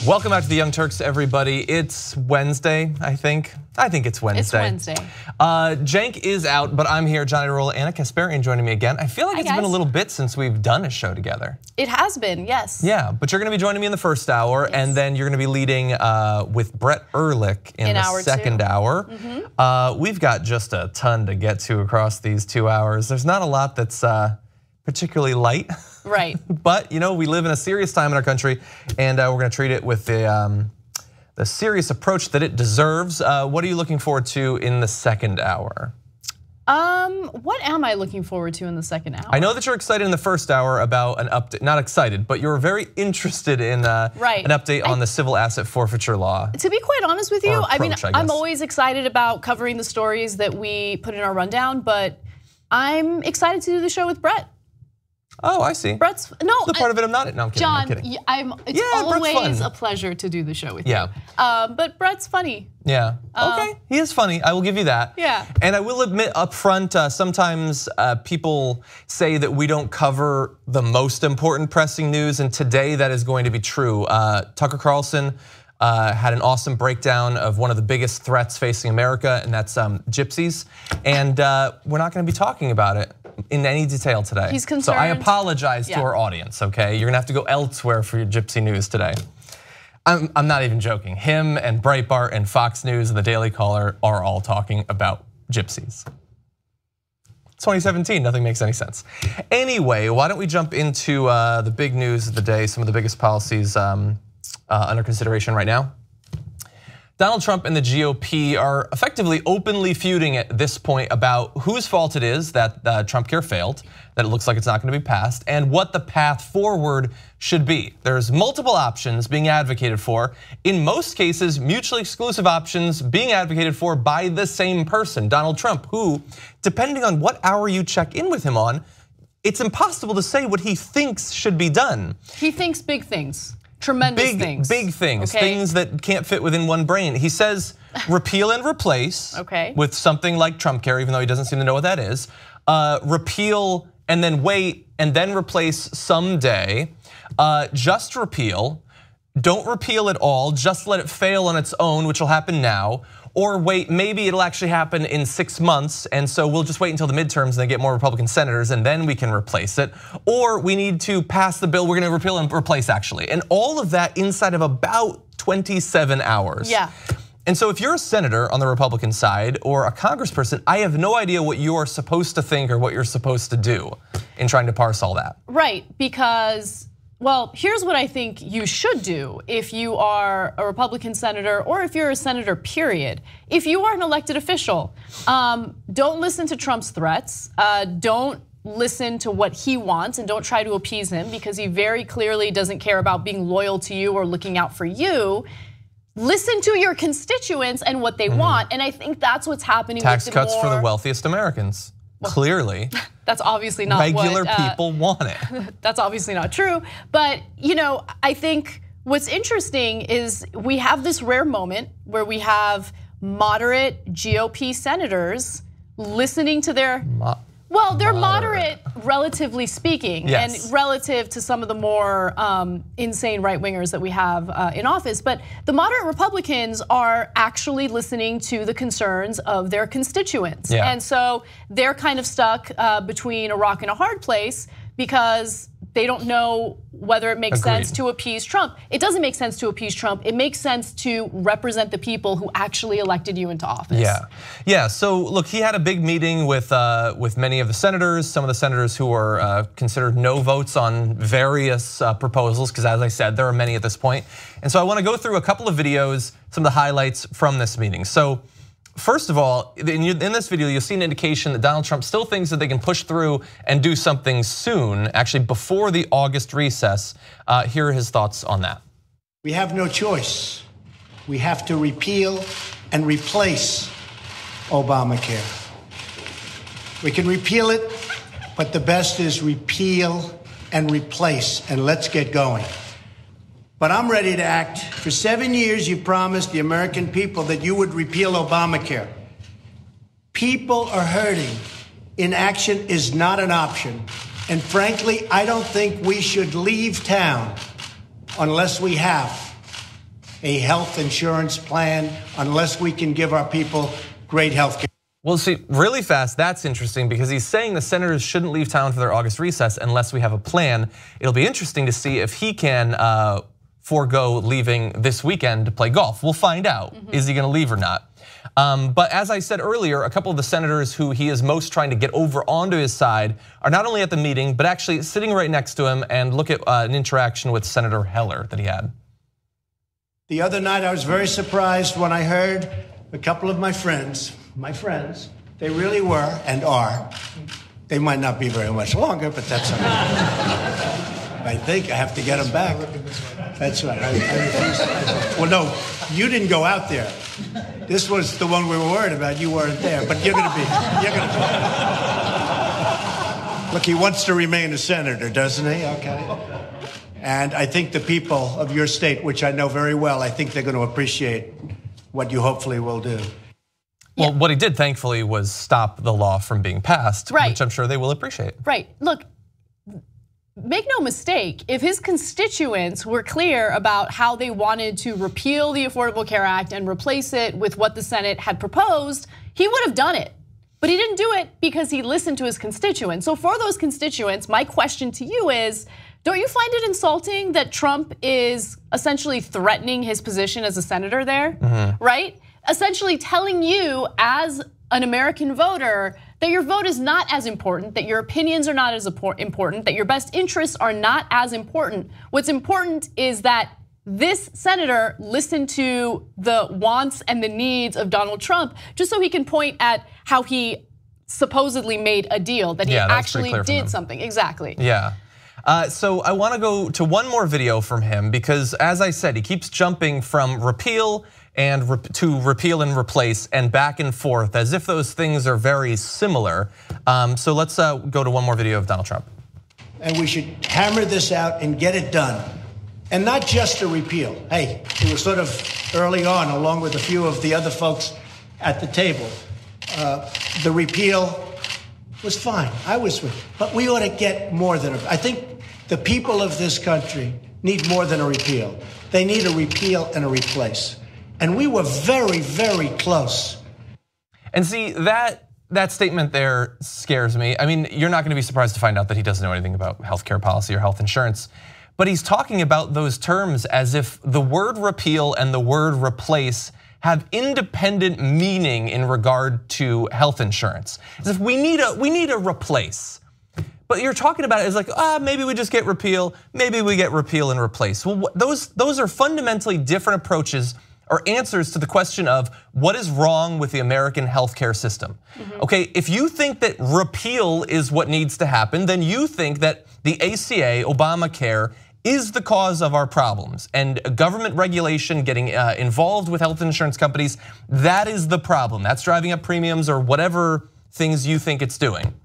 Welcome back to the Young Turks, everybody. It's Wednesday, I think. I think it's Wednesday. It's Wednesday. Cenk is out, but I'm here. Johnny Rolla, Anna Kasparian joining me again. I feel like it's been a little bit since we've done a show together. It has been, yes. Yeah, but you're going to be joining me in the first hour, and then you're going to be leading with Brett Ehrlich in the second hour. We've got just a ton to get to across these 2 hours. There's not a lot that's particularly light. Right. But you know, we live in a serious time in our country, and we're going to treat it with the serious approach that it deserves. What are you looking forward to in the second hour? What am I looking forward to in the second hour? I know that you're excited in the first hour about an update. Not excited, but you're very interested in an update on the civil asset forfeiture law. To be quite honest with you, approach, I'm always excited about covering the stories that we put in our rundown, but I'm excited to do the show with Brett. Oh, I see. Brett's the part of it I'm not. No, I'm kidding. John, I'm kidding. It's always a pleasure to do the show with you. But Brett's funny. Yeah. Okay. He is funny. I will give you that. Yeah. And I will admit up front, sometimes people say that we don't cover the most important pressing news, and today that is going to be true. Tucker Carlson had an awesome breakdown of one of the biggest threats facing America, and that's gypsies. And we're not going to be talking about it in any detail today. He's concerned. So I apologize to our audience, okay? You're gonna have to go elsewhere for your gypsy news today. I'm not even joking. Him and Breitbart and Fox News and the Daily Caller are all talking about gypsies. It's 2017, nothing makes any sense. Anyway, why don't we jump into the big news of the day, some of the biggest policies under consideration right now. Donald Trump and the GOP are effectively openly feuding at this point about whose fault it is that Trump Care failed, that it looks like it's not going to be passed, and what the path forward should be. There's multiple options being advocated for, in most cases mutually exclusive options being advocated for by the same person, Donald Trump, who, depending on what hour you check in with him on, it's impossible to say what he thinks should be done. He thinks big things. Tremendous things. Big things, things that can't fit within one brain. He says repeal and replace with something like Trump Care, even though he doesn't seem to know what that is. Repeal and then wait and then replace someday. Just repeal, don't repeal at all, just let it fail on its own, which will happen now. Or wait, maybe it'll actually happen in 6 months, and so we'll just wait until the midterms and then get more Republican senators, and then we can replace it. Or we need to pass the bill, we're gonna repeal and replace actually. And all of that inside of about 27 hours. Yeah. And so if you're a senator on the Republican side or a congressperson, I have no idea what you're supposed to think or what you're supposed to do in trying to parse all that. Right, because, well, here's what I think you should do if you are a Republican senator or if you're a senator, period. If you are an elected official, don't listen to Trump's threats. Don't listen to what he wants and don't try to appease him because he very clearly doesn't care about being loyal to you or looking out for you. Listen to your constituents and what they want, and I think that's what's happening. Tax cuts for the wealthiest Americans, clearly. That's obviously not regular people want it. That's obviously not true, but you know, I think what's interesting is we have this rare moment where we have moderate GOP senators listening to their they're moderate, relatively speaking, and relative to some of the more insane right-wingers that we have in office. But the moderate Republicans are actually listening to the concerns of their constituents. And so they're kind of stuck between a rock and a hard place because they don't know whether it makes sense to appease Trump. It doesn't make sense to appease Trump. It makes sense to represent the people who actually elected you into office. Yeah. So look, he had a big meeting with many of the senators, some of the senators who were considered no votes on various proposals, because as I said, there are many at this point. And so I want to go through a couple of videos, some of the highlights from this meeting. So first of all, in this video, you'll see an indication that Donald Trump still thinks that they can push through and do something soon, actually before the August recess. Here are his thoughts on that. We have no choice. We have to repeal and replace Obamacare. We can repeal it, but the best is repeal and replace, and let's get going. But I'm ready to act. For 7 years, you promised the American people that you would repeal Obamacare. People are hurting. Inaction is not an option. And frankly, I don't think we should leave town unless we have a health insurance plan unless we can give our people great health care. Well, see, really fast, that's interesting because he's saying the senators shouldn't leave town for their August recess unless we have a plan. It'll be interesting to see if he can forego leaving this weekend to play golf. We'll find out. Is he gonna leave or not? But as I said earlier, a couple of the senators who he is most trying to get over onto his side are not only at the meeting, but actually sitting right next to him, and look at an interaction with Senator Heller that he had. The other night, I was very surprised when I heard a couple of my friends, they really were and are. They might not be very much longer, but that's all right. I think I have to get them back. That's right. Well, no, you didn't go out there. This was the one we were worried about. You weren't there, but you're going to be. Look, he wants to remain a senator, doesn't he? Okay. And I think the people of your state, which I know very well, I think they're going to appreciate what you hopefully will do. Well, what he did, thankfully, was stop the law from being passed, right, which I'm sure they will appreciate. Right. Look, make no mistake, if his constituents were clear about how they wanted to repeal the Affordable Care Act and replace it with what the Senate had proposed, he would have done it. But he didn't do it because he listened to his constituents. So for those constituents, my question to you is, don't you find it insulting that Trump is essentially threatening his position as a senator there, right? Essentially telling you as an American voter that your vote is not as important, that your opinions are not as important, that your best interests are not as important. What's important is that this senator listened to the wants and the needs of Donald Trump just so he can point at how he supposedly made a deal, that he actually did something. Exactly. Yeah. So I want to go to one more video from him because, as I said, he keeps jumping from repeal to repeal and replace and back and forth as if those things are very similar. So let's go to one more video of Donald Trump. And we should hammer this out and get it done. And not just a repeal. Hey, it was sort of early on, along with a few of the other folks at the table. The repeal was fine. I was with it. But we ought to get more than I think the people of this country need more than a repeal. They need a repeal and a replace. And we were very, very close. And see, that statement there scares me. I mean, you're not going to be surprised to find out that he doesn't know anything about healthcare policy or health insurance. But he's talking about those terms as if the word repeal and the word replace have independent meaning in regard to health insurance. As if we need a replace. But you're talking about it as like, maybe we just get repeal, maybe we get repeal and replace. Well, those are fundamentally different approaches or answers to the question of what is wrong with the American healthcare system. Okay, if you think that repeal is what needs to happen, then you think that the ACA, Obamacare, is the cause of our problems, and government regulation getting involved with health insurance companies, that is the problem. That's driving up premiums or whatever things you think it's doing.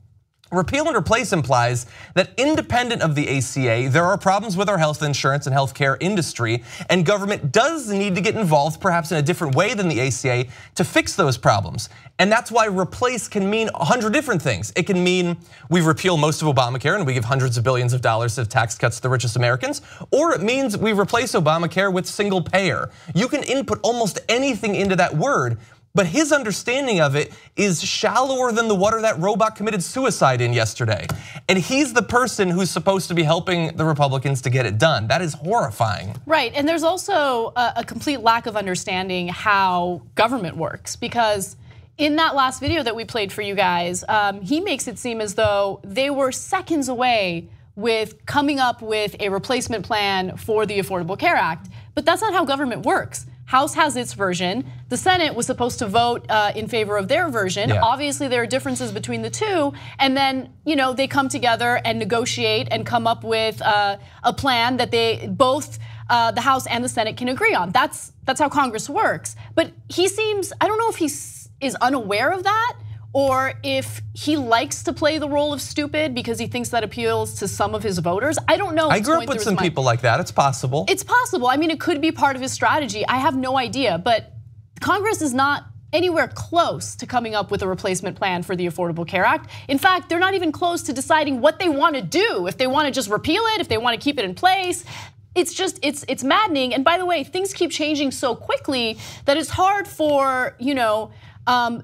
Repeal and replace implies that independent of the ACA, there are problems with our health insurance and healthcare industry, and government does need to get involved, perhaps in a different way than the ACA, to fix those problems. And that's why replace can mean 100 different things. It can mean we repeal most of Obamacare and we give hundreds of billions of dollars of tax cuts to the richest Americans, or it means we replace Obamacare with single payer. You can input almost anything into that word. But his understanding of it is shallower than the water that robot committed suicide in yesterday. And he's the person who's supposed to be helping the Republicans to get it done. That is horrifying. Right, and there's also a complete lack of understanding how government works, because in that last video that we played for you guys, he makes it seem as though they were seconds away with coming up with a replacement plan for the Affordable Care Act. But that's not how government works. House has its version. The Senate was supposed to vote in favor of their version. Yeah. Obviously, there are differences between the two, and then they come together and negotiate and come up with a plan that they both the House and the Senate can agree on. That's how Congress works. But he seems, I don't know if he is unaware of that, or if he likes to play the role of stupid because he thinks that appeals to some of his voters. I don't know. I grew up with some people like that. It's possible. It's possible. I mean, it could be part of his strategy. I have no idea. But Congress is not anywhere close to coming up with a replacement plan for the Affordable Care Act. In fact, they're not even close to deciding what they want to do. If they want to just repeal it, if they want to keep it in place. it's maddening. And by the way, things keep changing so quickly that it's hard for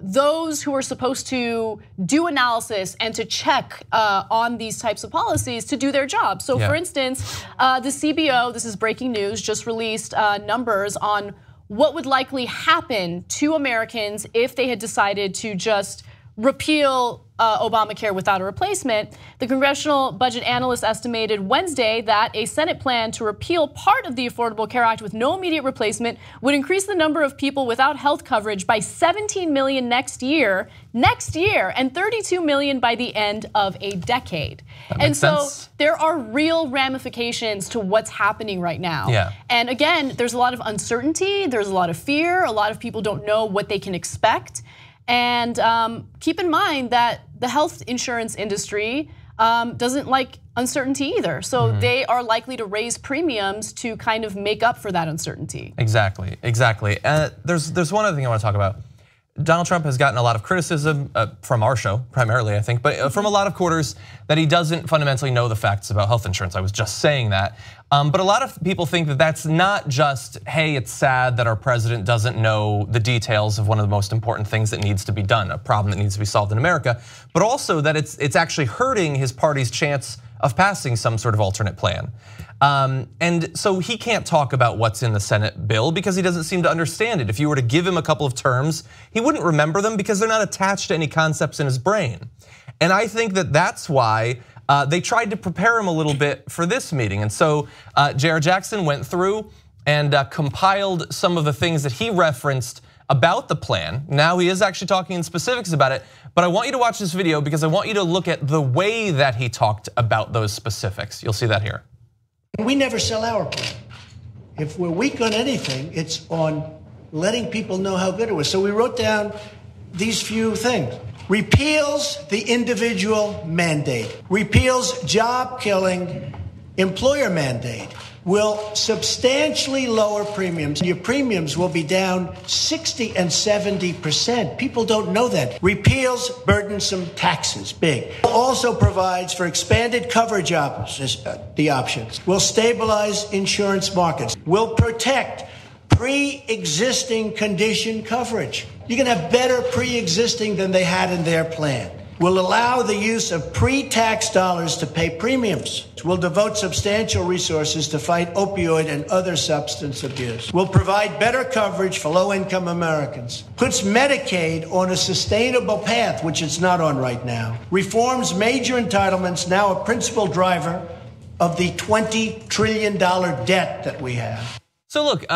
those who are supposed to do analysis and to check on these types of policies to do their job. So for instance, the CBO, this is breaking news, just released numbers on what would likely happen to Americans if they had decided to just repeal Obamacare without a replacement. The Congressional Budget Analyst estimated Wednesday that a Senate plan to repeal part of the Affordable Care Act with no immediate replacement would increase the number of people without health coverage by 17 million next year, and 32 million by the end of a decade. And so there are real ramifications to what's happening right now. Yeah. And again, there's a lot of uncertainty, there's a lot of fear, a lot of people don't know what they can expect. And keep in mind that the health insurance industry doesn't like uncertainty either. So they are likely to raise premiums to kind of make up for that uncertainty. Exactly. There's one other thing I want to talk about. Donald Trump has gotten a lot of criticism from our show, primarily I think, but from a lot of quarters that he doesn't fundamentally know the facts about health insurance. I was just saying that. But a lot of people think that that's not just, hey, it's sad that our president doesn't know the details of one of the most important things that needs to be done, a problem that needs to be solved in America, but also that it's actually hurting his party's chance of passing some sort of alternate plan. And so he can't talk about what's in the Senate bill because he doesn't seem to understand it. If you were to give him a couple of terms, he wouldn't remember them because they're not attached to any concepts in his brain. And I think that that's why they tried to prepare him a little bit for this meeting. And so J.R. Jackson went through and compiled some of the things that he referenced about the plan. Now he is actually talking in specifics about it, but I want you to watch this video because I want you to look at the way that he talked about those specifics. You'll see that here. We never sell our plan. If we're weak on anything, it's on letting people know how good it was. So we wrote down these few things. Repeals the individual mandate. Repeals job-killing employer mandate. Will substantially lower premiums. Your premiums will be down 60 and 70%. People don't know that. Repeals burdensome taxes, big. Also provides for expanded coverage options, the options. Will stabilize insurance markets. Will protect pre-existing condition coverage. You can have better pre-existing than they had in their plan. Will allow the use of pre-tax dollars to pay premiums. Will devote substantial resources to fight opioid and other substance abuse. Will provide better coverage for low-income Americans. Puts Medicaid on a sustainable path, which it's not on right now. Reforms major entitlements, now a principal driver of the $20 trillion debt that we have. So look,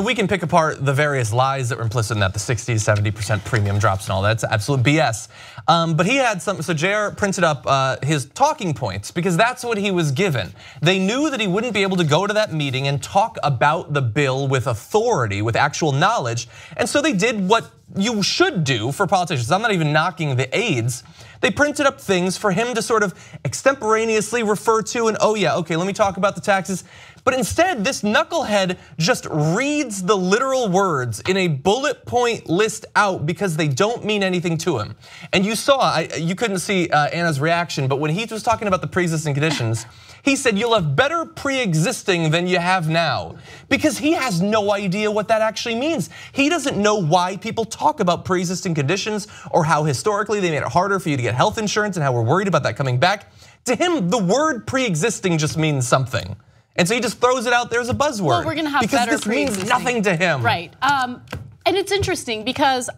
we can pick apart the various lies that were implicit in that, the 60 to 70% premium drops and all that. It's absolute BS. But he had some, so JR printed up his talking points because that's what he was given. They knew that he wouldn't be able to go to that meeting and talk about the bill with authority, with actual knowledge. And so they did what you should do for politicians. I'm not even knocking the aides. They printed up things for him to sort of extemporaneously refer to and, oh yeah, okay, let me talk about the taxes. But instead, this knucklehead just reads the literal words in a bullet point list out because they don't mean anything to him. And you saw, you couldn't see Anna's reaction, but when he was talking about the pre-existing conditions, he said you'll have better pre-existing than you have now, because he has no idea what that actually means. He doesn't know why people talk about pre-existing conditions or how historically they made it harder for you to get health insurance and how we're worried about that coming back. To him, the word pre-existing just means something. And so he just throws it out there as a buzzword. Well, we're gonna have because better this means nothing to him. Right, and it's interesting because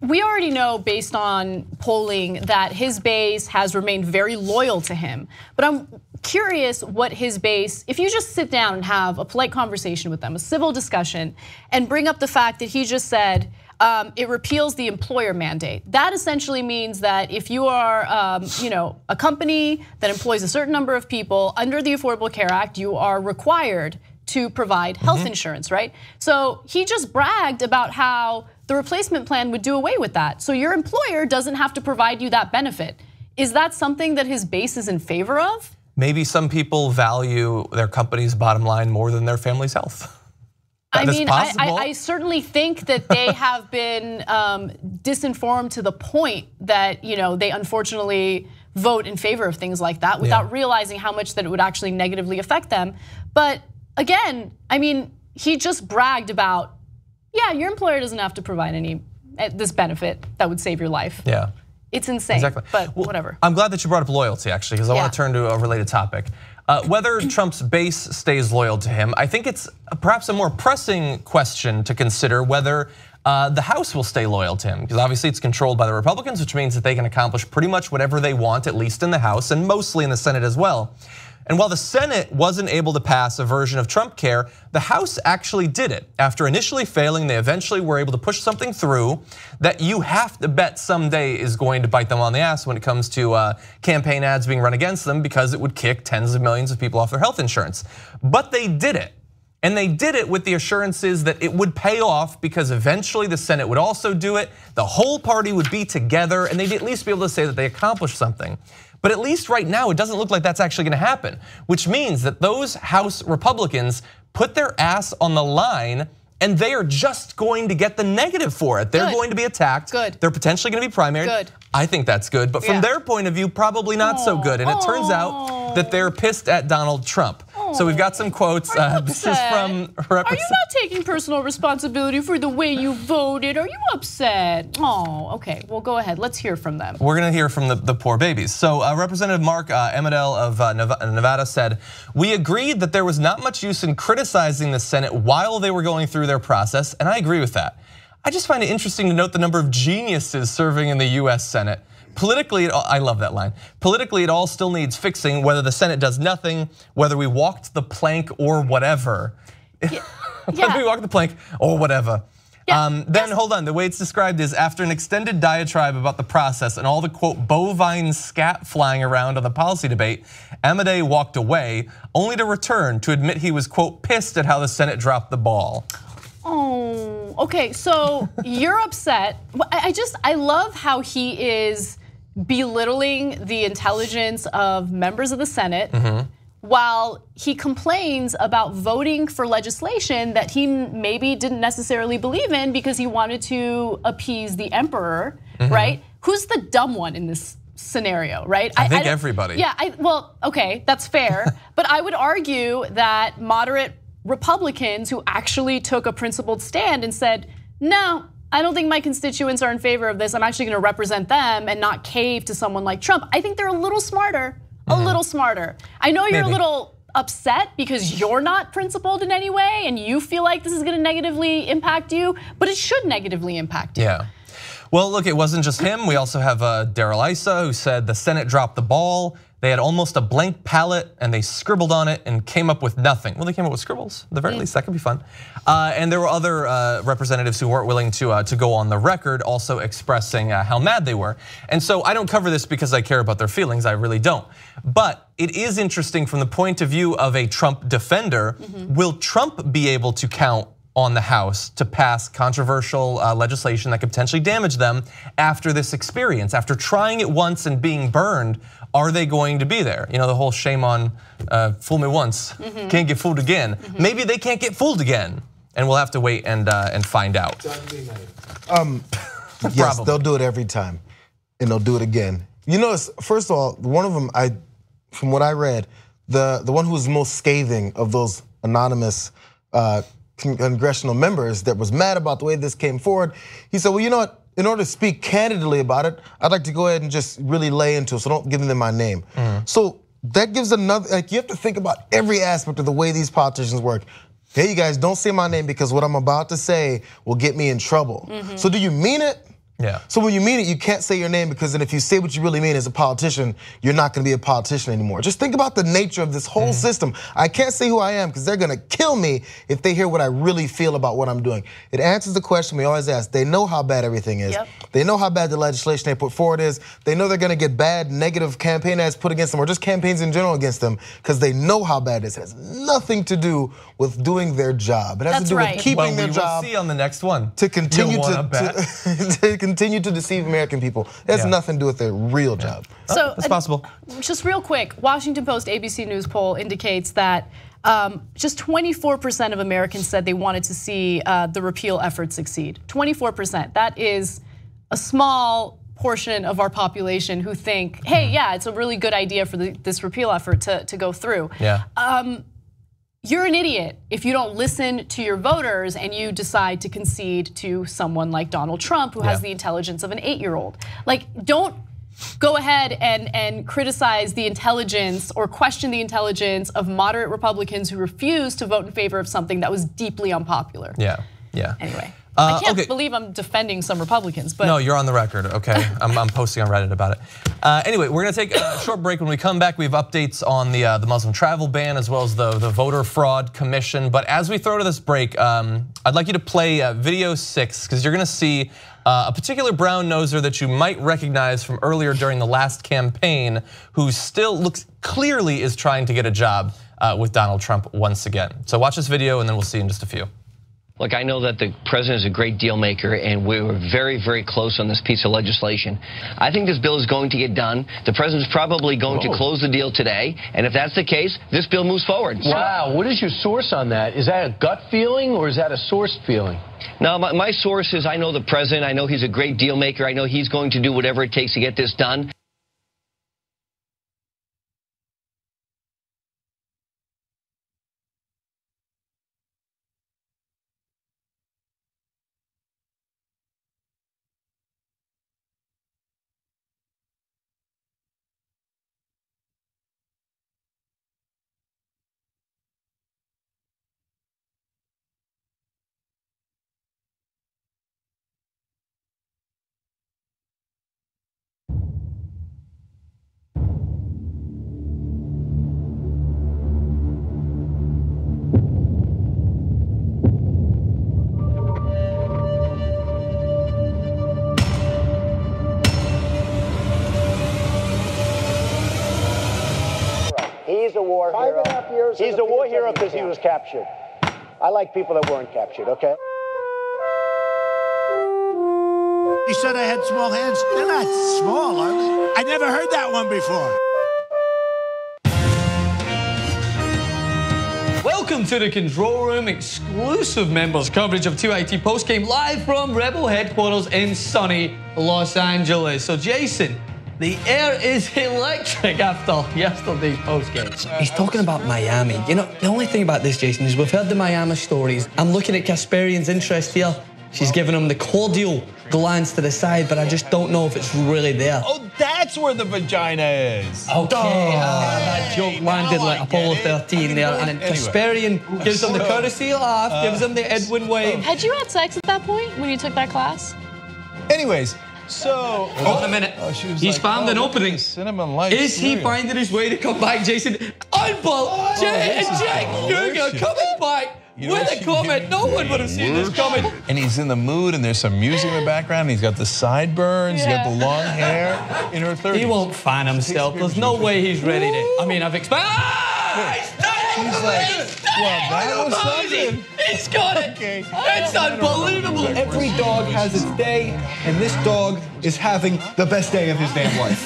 we already know based on polling that his base has remained very loyal to him. But I'm curious what his base, if you just sit down and have a polite conversation with them, a civil discussion, and bring up the fact that he just said, it repeals the employer mandate. That essentially means that if you are a company that employs a certain number of people under the Affordable Care Act, you are required to provide health insurance, right? So he just bragged about how the replacement plan would do away with that. So your employer doesn't have to provide you that benefit. Is that something that his base is in favor of? Maybe some people value their company's bottom line more than their family's health. I mean, I certainly think that they have been disinformed to the point that they unfortunately vote in favor of things like that without realizing how much that it would actually negatively affect them. But again, I mean, he just bragged about, yeah, your employer doesn't have to provide this benefit that would save your life. Yeah. It's insane, exactly. But whatever. I'm glad that you brought up loyalty, actually, because I want to turn to a related topic. Whether Trump's base stays loyal to him, I think it's perhaps a more pressing question to consider whether the House will stay loyal to him, because obviously it's controlled by the Republicans, which means that they can accomplish pretty much whatever they want, at least in the House and mostly in the Senate as well. And while the Senate wasn't able to pass a version of Trump Care, the House actually did it. After initially failing, they eventually were able to push something through that you have to bet someday is going to bite them on the ass when it comes to campaign ads being run against them, because it would kick tens of millions of people off their health insurance. But they did it. And they did it with the assurances that it would pay off, because eventually the Senate would also do it. The whole party would be together, and they'd at least be able to say that they accomplished something. But at least right now, it doesn't look like that's actually gonna happen, which means that those House Republicans put their ass on the line, and they are just going to get the negative for it. They're going to be attacked. Good. They're potentially gonna be primaried. Good. I think that's good, but from their point of view, probably not so good. And it turns out that they're pissed at Donald Trump. So we've got some quotes. This is from Are you not taking personal responsibility for the way you voted? Are you upset? Oh, okay. Well, go ahead. Let's hear from them. We're going to hear from the poor babies. So Representative Mark Emidell of Nevada said, "We agreed that there was not much use in criticizing the Senate while they were going through their process, and I agree with that. I just find it interesting to note the number of geniuses serving in the US Senate. Politically, I love that line. Politically, it all still needs fixing, whether the Senate does nothing, whether we walked the plank or whatever." Whether we walked the plank or whatever. Then hold on, the way it's described is, after an extended diatribe about the process and all the quote bovine scat flying around on the policy debate, Amedee walked away, only to return to admit he was quote pissed at how the Senate dropped the ball. Oh, okay, so you're upset. I love how he is belittling the intelligence of members of the Senate while he complains about voting for legislation that he maybe didn't necessarily believe in because he wanted to appease the emperor, right? Who's the dumb one in this scenario, right? I think everybody. Yeah, well, okay, that's fair. But I would argue that moderate Republicans who actually took a principled stand and said, no, I don't think my constituents are in favor of this. I'm actually gonna represent them and not cave to someone like Trump. I think they're a little smarter, a little smarter. I know you're a little upset because you're not principled in any way and you feel like this is gonna negatively impact you, but it should negatively impact you. Yeah. Well, look, it wasn't just him. We also have Darrell Issa, who said the Senate dropped the ball. They had almost a blank palette and they scribbled on it and came up with nothing. Well, they came up with scribbles, at the very least, that could be fun. And there were other representatives who weren't willing to go on the record, also expressing how mad they were. And so I don't cover this because I care about their feelings, I really don't. But it is interesting from the point of view of a Trump defender. Will Trump be able to count on the House to pass controversial legislation that could potentially damage them after this experience? After trying it once and being burned, are they going to be there? You know, the whole shame on fool me once, can't get fooled again. Maybe they can't get fooled again, and we'll have to wait and find out. Yes, they'll do it every time, and they'll do it again. You know, first of all, one of them, from what I read, the one who was most scathing of those anonymous congressional members that was mad about the way this came forward, he said, well, you know what? In order to speak candidly about it, I'd like to go ahead and just really lay into it, so don't give them my name. So that gives another, like, you have to think about every aspect of the way these politicians work. Hey, you guys, don't say my name because what I'm about to say will get me in trouble. So do you mean it? Yeah. So when you mean it, you can't say your name, because then if you say what you really mean as a politician, you're not gonna be a politician anymore. Just think about the nature of this whole system. I can't say who I am because they're gonna kill me if they hear what I really feel about what I'm doing. It answers the question we always ask. They know how bad everything is. They know how bad the legislation they put forward is. They know they're gonna get bad, negative campaign ads put against them, or just campaigns in general against them, because they know how bad it is. It has nothing to do with doing their job. It has to do with keeping their job. We'll see on the next one. To continue to continue to deceive American people. It has nothing to do with their real job. So it's possible. Just real quick, Washington Post ABC News poll indicates that just 24% of Americans said they wanted to see the repeal effort succeed. 24%. That is a small portion of our population who think, hey, yeah, it's a really good idea for this repeal effort to go through. Yeah. you're an idiot if you don't listen to your voters and you decide to concede to someone like Donald Trump, who has the intelligence of an 8-year-old. Like, don't go ahead and criticize the intelligence or question the intelligence of moderate Republicans who refuse to vote in favor of something that was deeply unpopular. Yeah. Anyway. I can't believe I'm defending some Republicans, but. No, you're on the record, okay? I'm posting on Reddit about it. Anyway, we're gonna take a short break. When we come back, we have updates on the Muslim travel ban as well as the voter fraud commission. But as we throw to this break, I'd like you to play video 6 because you're gonna see a particular brown noser that you might recognize from earlier during the last campaign who still looks clearly is trying to get a job with Donald Trump once again. So watch this video and then we'll see you in just a few. Look, I know that the president is a great deal maker, and we were very, very close on this piece of legislation. I think this bill is going to get done. The president's probably going to close the deal today, and if that's the case, this bill moves forward. Wow, what is your source on that? Is that a gut feeling or is that a sourced feeling? No, my source is I know the president. I know he's a great deal maker. I know he's going to do whatever it takes to get this done. He's a war hero. 5.5 years. He's a war hero because he was captured. I like people that weren't captured, okay? He said I had small hands. They're not small, are they? I never heard that one before. Welcome to the Control Room, exclusive members coverage of 2IT postgame live from Rebel headquarters in sunny Los Angeles. So Jason, the air is electric after yesterday's postgame. He's talking about Miami. You know, the only thing about this, Jason, is we've heard the Miami stories. I'm looking at Kasparian's interest here. She's giving him the cordial glance to the side, but I just don't know if it's really there. Oh, that's where the vagina is. Okay, that joke landed like Apollo 13 there. And then Kasparian gives him the courtesy laugh, gives him the Edwin wave. Had you had sex at that point when you took that class? Anyways, so Hold on a minute. He's found an opening. Cinnamon light Is he finding his way to come back, Jason? Unbelievable! Jack Kruger coming back with a comment. No one would have seen this coming. And he's in the mood, and there's some music in the background. He's got the sideburns, he's got the long hair in her 30s. He won't fan himself. There's no way he's ready to. I mean, I've expected. She's like, well, that was something. He's got it. Okay. It's unbelievable. Every dog has its day, and this dog is having the best day of his damn life.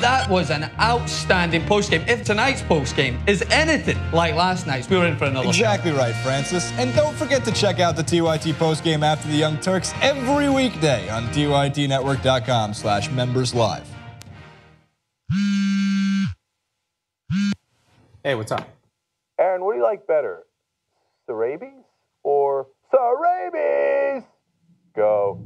That was an outstanding postgame. If tonight's postgame is anything like last night's, we were in for another Exactly right, Francis. And don't forget to check out the TYT postgame after the Young Turks every weekday on TYTnetwork.com/memberslive. Hey, what's up? Aaron, what do you like better? The rabies or the rabies? Go.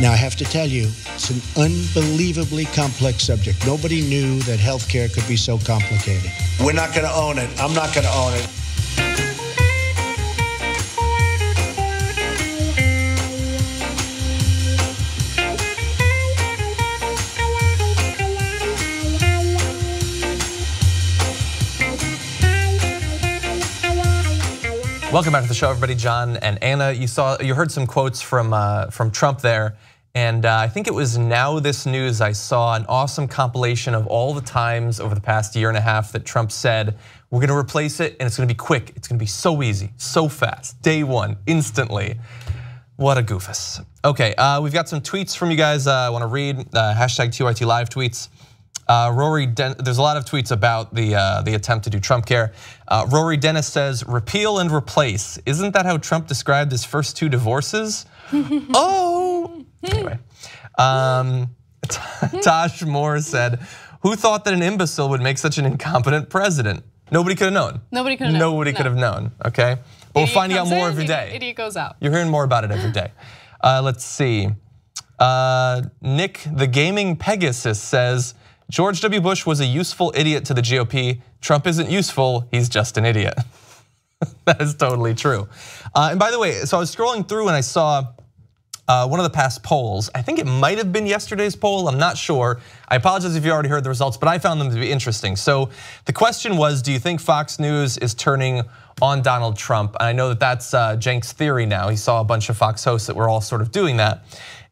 Now, I have to tell you, it's an unbelievably complex subject. Nobody knew that healthcare could be so complicated. We're not going to own it. I'm not going to own it. Welcome back to the show, everybody. John and Anna, you heard some quotes from Trump there, and I think it was Now This News. I saw an awesome compilation of all the times over the past year and a half that Trump said we're going to replace it, and it's going to be quick. It's going to be so easy, so fast, day one, instantly. What a goofus. Okay, we've got some tweets from you guys. I want to read hashtag TYT Live tweets. There's a lot of tweets about the attempt to do Trump care. Rory Dennis says, repeal and replace. Isn't that how Trump described his first 2 divorces? Oh! Anyway. Tosh Moore said, who thought that an imbecile would make such an incompetent president? Nobody could have known. Nobody could have known. Nobody could have known, okay? But we're finding out more every day. Idiot goes out. You're hearing more about it every day. Let's see. Nick the Gaming Pegasus says, George W. Bush was a useful idiot to the GOP. Trump isn't useful, he's just an idiot. That is totally true. And by the way, so I was scrolling through and I saw one of the past polls. I think it might have been yesterday's poll, I'm not sure. I apologize if you already heard the results, but I found them to be interesting. So the question was, do you think Fox News is turning on Donald Trump? And I know that that's Cenk's theory now. He saw a bunch of Fox hosts that were all sort of doing that.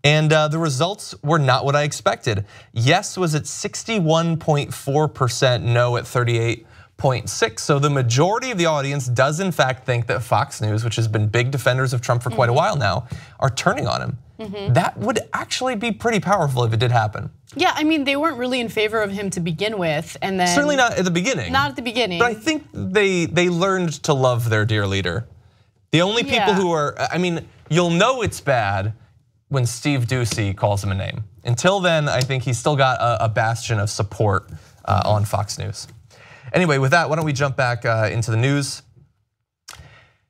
And the results were not what I expected. Yes was at 61.4%, no at 38.6%. So the majority of the audience does in fact think that Fox News, which has been big defenders of Trump for quite a while now, are turning on him. That would actually be pretty powerful if it did happen. Yeah, I mean, they weren't really in favor of him to begin with, and then certainly not at the beginning. Not at the beginning. But I think they learned to love their dear leader. The only people who are, I mean, you'll know it's bad when Steve Doocy calls him a name. Until then, I think he's still got a bastion of support on Fox News. Anyway, with that, why don't we jump back into the news?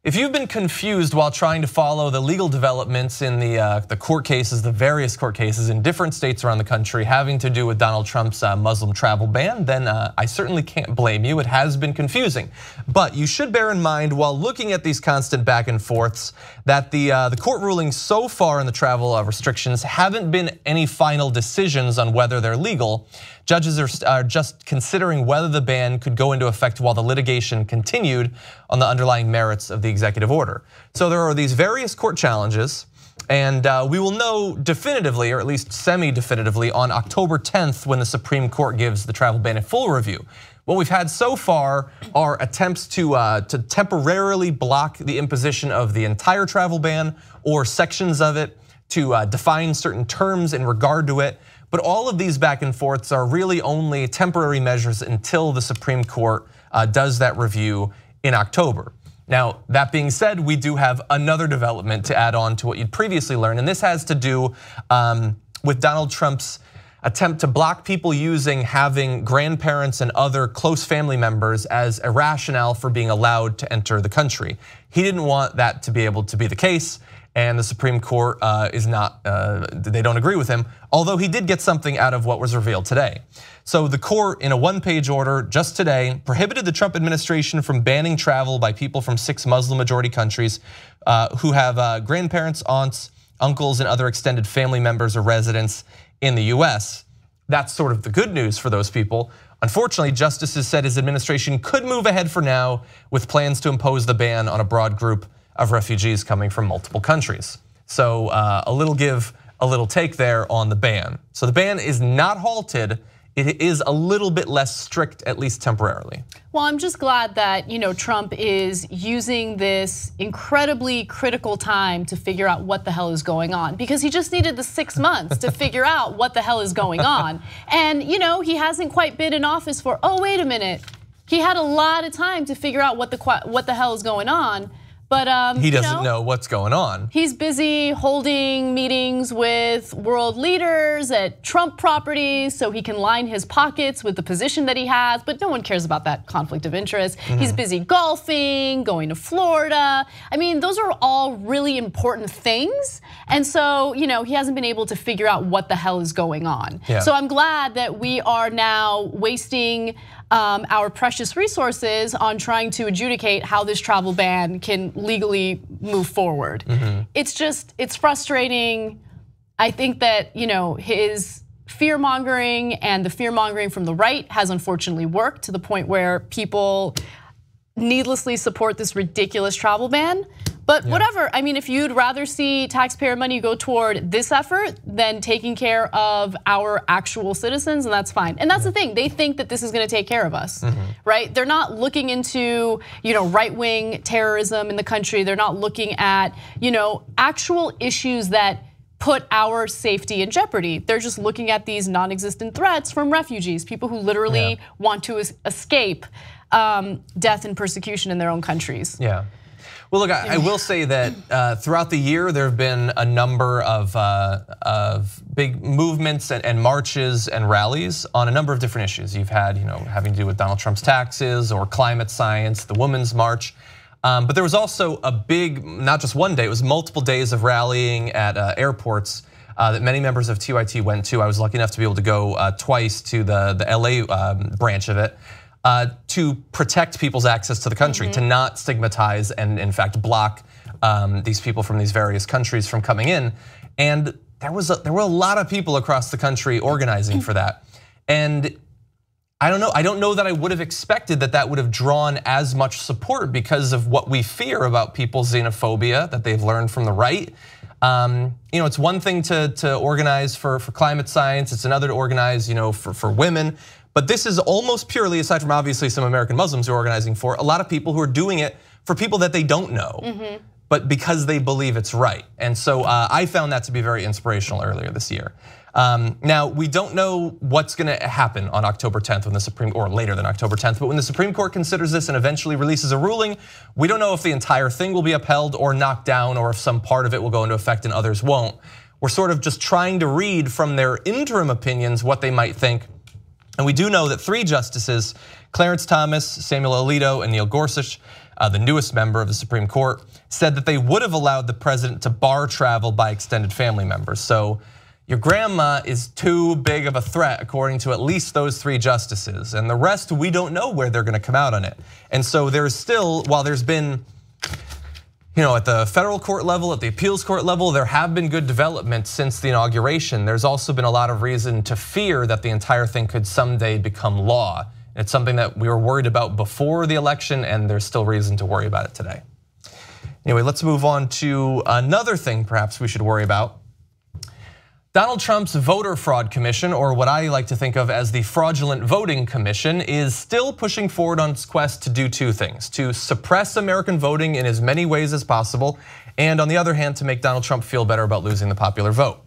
If you've been confused while trying to follow the legal developments in the court cases, the various court cases in different states around the country having to do with Donald Trump's Muslim travel ban, then I certainly can't blame you. It has been confusing. But you should bear in mind while looking at these constant back and forths that the court rulings so far in the travel restrictions haven't been any final decisions on whether they're legal. Judges are just considering whether the ban could go into effect while the litigation continued on the underlying merits of the executive order. So there are these various court challenges, and we will know definitively, or at least semi-definitively, on October 10th when the Supreme Court gives the travel ban a full review. What we've had so far are attempts to temporarily block the imposition of the entire travel ban or sections of it, to define certain terms in regard to it. But all of these back and forths are really only temporary measures until the Supreme Court does that review in October. Now, that being said, we do have another development to add on to what you'd previously learned, and this has to do with Donald Trump's attempt to block people using having grandparents and other close family members as a rationale for being allowed to enter the country. He didn't want that to be able to be the case, and the Supreme Court is not, they don't agree with him, although he did get something out of what was revealed today. So the court, in a one-page order just today, prohibited the Trump administration from banning travel by people from 6 Muslim-majority countries who have grandparents, aunts, uncles, and other extended family members or residents in the US. That's sort of the good news for those people. Unfortunately, justices said his administration could move ahead for now with plans to impose the ban on a broad group of refugees coming from multiple countries. So a little give, a little take there on the ban. So the ban is not halted. It is a little bit less strict, at least temporarily. Well, I'm just glad that Trump is using this incredibly critical time to figure out what the hell is going on, because he just needed the 6 months to figure out what the hell is going on. And he hasn't quite been in office for, oh, wait a minute. He had a lot of time to figure out what the hell is going on. But he doesn't know what's going on. He's busy holding meetings with world leaders at Trump properties so he can line his pockets with the position that he has, but no one cares about that conflict of interest. He's busy golfing, going to Florida. I mean, those are all really important things. And so, he hasn't been able to figure out what the hell is going on. Yeah. So I'm glad that we are now wasting our precious resources on trying to adjudicate how this travel ban can legally move forward. It's frustrating. I think that, his fear-mongering and the fear-mongering from the right has unfortunately worked to the point where people needlessly support this ridiculous travel ban. But whatever, I mean, if you'd rather see taxpayer money go toward this effort than taking care of our actual citizens, and that's fine. And that's the thing, they think that this is gonna take care of us, right? They're not looking into, right-wing terrorism in the country. They're not looking at, actual issues that put our safety in jeopardy. They're just looking at these non-existent threats from refugees, people who literally want to escape death and persecution in their own countries. Yeah. Well, look, I will say that throughout the year there have been a number of big movements and marches and rallies on a number of different issues. You've had, having to do with Donald Trump's taxes or climate science, the Women's March. But there was also a big, not just one day, it was multiple days of rallying at airports that many members of TYT went to. I was lucky enough to be able to go twice to the LA branch of it. To protect people's access to the country, to not stigmatize and in fact block these people from these various countries from coming in. And there were a lot of people across the country organizing for that. And I don't know that I would have expected that would have drawn as much support because of what we fear about people's xenophobia that they've learned from the right. It's one thing to organize for climate science, it's another to organize, for women. But this is almost purely, aside from obviously some American Muslims who are organizing for, a lot of people who are doing it for people that they don't know, but because they believe it's right. And so I found that to be very inspirational earlier this year. Now, we don't know what's gonna happen on October 10th when the or later than October 10th, but when the Supreme Court considers this and eventually releases a ruling, we don't know if the entire thing will be upheld or knocked down or if some part of it will go into effect and others won't. We're sort of just trying to read from their interim opinions what they might think. And we do know that 3 justices, Clarence Thomas, Samuel Alito, and Neil Gorsuch, the newest member of the Supreme Court, said that they would have allowed the president to bar travel by extended family members. So your grandma is too big of a threat, according to at least those 3 justices. And the rest, we don't know where they're gonna come out on it. And so there's still, while there's been, at the federal court level, at the appeals court level, there have been good developments since the inauguration. There's also been a lot of reason to fear that the entire thing could someday become law. It's something that we were worried about before the election, and there's still reason to worry about it today. Anyway, let's move on to another thing perhaps we should worry about. Donald Trump's voter fraud commission, or what I like to think of as the fraudulent voting commission, is still pushing forward on its quest to do 2 things: to suppress American voting in as many ways as possible, and on the other hand, to make Donald Trump feel better about losing the popular vote.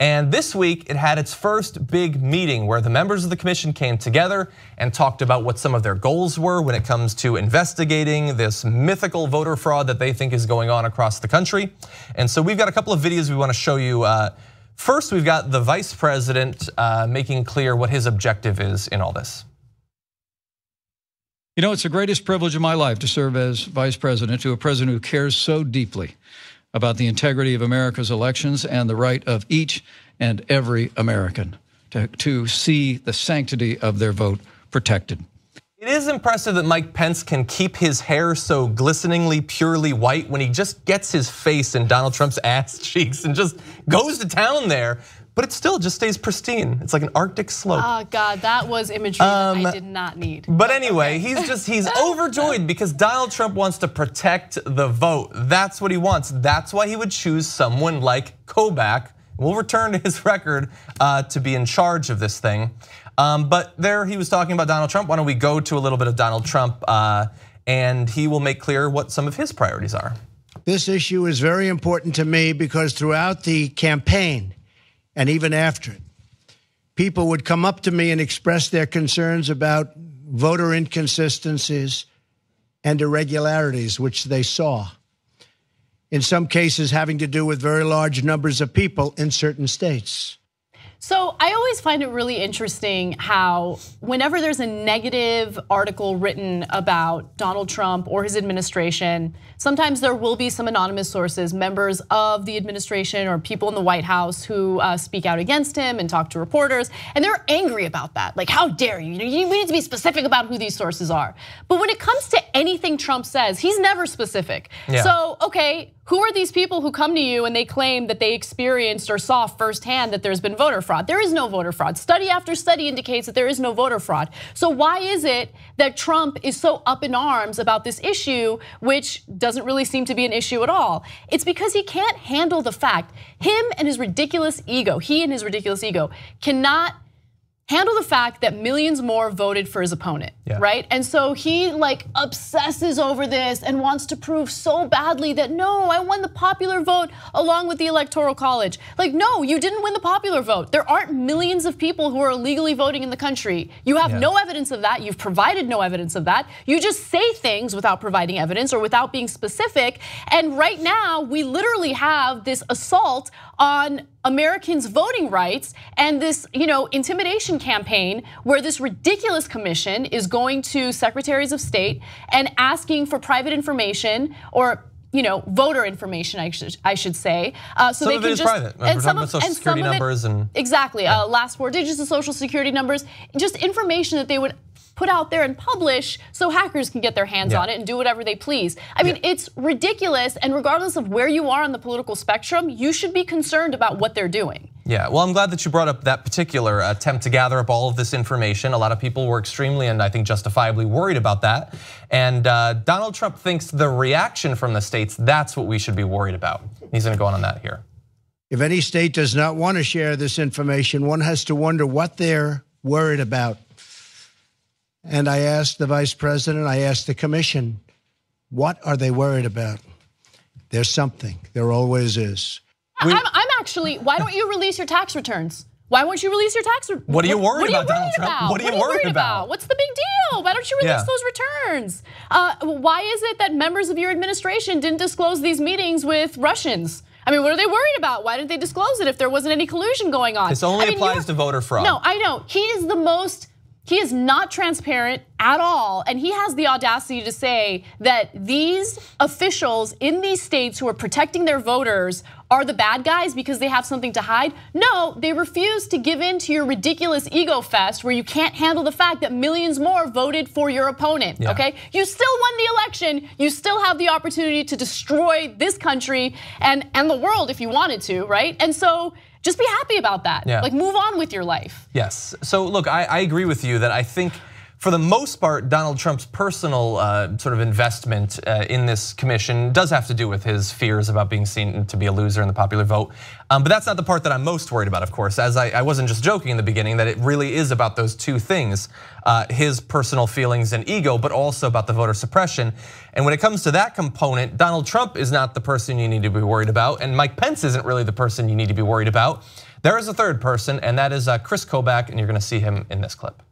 And this week, it had its first big meeting where the members of the commission came together and talked about what some of their goals were when it comes to investigating this mythical voter fraud that they think is going on across the country. And so we've got a couple of videos we want to show you. First, we've got the vice president making clear what his objective is in all this. It's the greatest privilege of my life to serve as vice president to a president who cares so deeply about the integrity of America's elections and the right of each and every American to see the sanctity of their vote protected. It is impressive that Mike Pence can keep his hair so glisteningly purely white when he just gets his face in Donald Trump's ass cheeks and just goes to town there, but it still just stays pristine. It's like an Arctic slope. Oh God, that was imagery that I did not need. But anyway, he's overjoyed because Donald Trump wants to protect the vote. That's what he wants. That's why he would choose someone like Kobach. We'll return to his record to be in charge of this thing. But there he was talking about Donald Trump. Why don't we go to a little bit of Donald Trump and he will make clear what some of his priorities are. This issue is very important to me because throughout the campaign and even after it, people would come up to me and express their concerns about voter inconsistencies and irregularities, which they saw. in some cases having to do with very large numbers of people in certain states. So I always find it really interesting how whenever there's a negative article written about Donald Trump or his administration, sometimes there will be some anonymous sources, members of the administration or people in the White House who speak out against him and talk to reporters, and they're angry about that. Like, how dare you? We need to be specific about who these sources are. But when it comes to anything Trump says, he's never specific. Yeah. So, okay, who are these people who come to you and they claim that they experienced or saw firsthand that there's been voter fraud? There is no voter fraud. Study after study indicates that there is no voter fraud. So why is it that Trump is so up in arms about this issue, which doesn't really seem to be an issue at all? It's because he can't handle the fact, he and his ridiculous ego cannot handle the fact that millions more voted for his opponent, right? And so he like obsesses over this and wants to prove so badly that no, I won the popular vote along with the Electoral College. Like, no, you didn't win the popular vote. There aren't millions of people who are illegally voting in the country. You have no evidence of that. You've provided no evidence of that. You just say things without providing evidence or without being specific. And right now, we literally have this assault on Americans' voting rights and this, intimidation campaign where this ridiculous commission is going to secretaries of state and asking for private information or voter information, I should say, so they can just private. And some of social security numbers and exactly last 4 digits of social security numbers, just information that they would put out there and publish so hackers can get their hands on it and do whatever they please. I mean, it's ridiculous, and regardless of where you are on the political spectrum, you should be concerned about what they're doing. Yeah, well, I'm glad that you brought up that particular attempt to gather up all of this information. A lot of people were extremely and I think justifiably worried about that. And Donald Trump thinks the reaction from the states, that's what we should be worried about. He's gonna go on that here. If any state does not want to share this information, one has to wonder what they're worried about. And I asked the vice president, I asked the commission, what are they worried about? There's something, there always is. I'm actually, why don't you release your tax returns? Why won't you release your tax returns? What are you worried about, Donald Trump? What are you worried about? What's the big deal? Why don't you release those returns? Why is it that members of your administration didn't disclose these meetings with Russians? I mean, what are they worried about? Why didn't they disclose it if there wasn't any collusion going on? This only applies to voter fraud. No, I know. He is not transparent at all, and he has the audacity to say that these officials in these states who are protecting their voters are the bad guys because they have something to hide. No, they refuse to give in to your ridiculous ego fest where you can't handle the fact that millions more voted for your opponent, okay? You still won the election, you still have the opportunity to destroy this country and the world if you wanted to, right? And so, just be happy about that. Like, move on with your life. Yes, so look, I agree with you that I think for the most part, Donald Trump's personal sort of investment in this commission does have to do with his fears about being seen to be a loser in the popular vote. But that's not the part that I'm most worried about, of course, as I wasn't just joking in the beginning that it really is about those two things, his personal feelings and ego, but also about the voter suppression. And when it comes to that component, Donald Trump is not the person you need to be worried about, and Mike Pence isn't really the person you need to be worried about. There is a third person, and that is Chris Kobach, and you're gonna see him in this clip.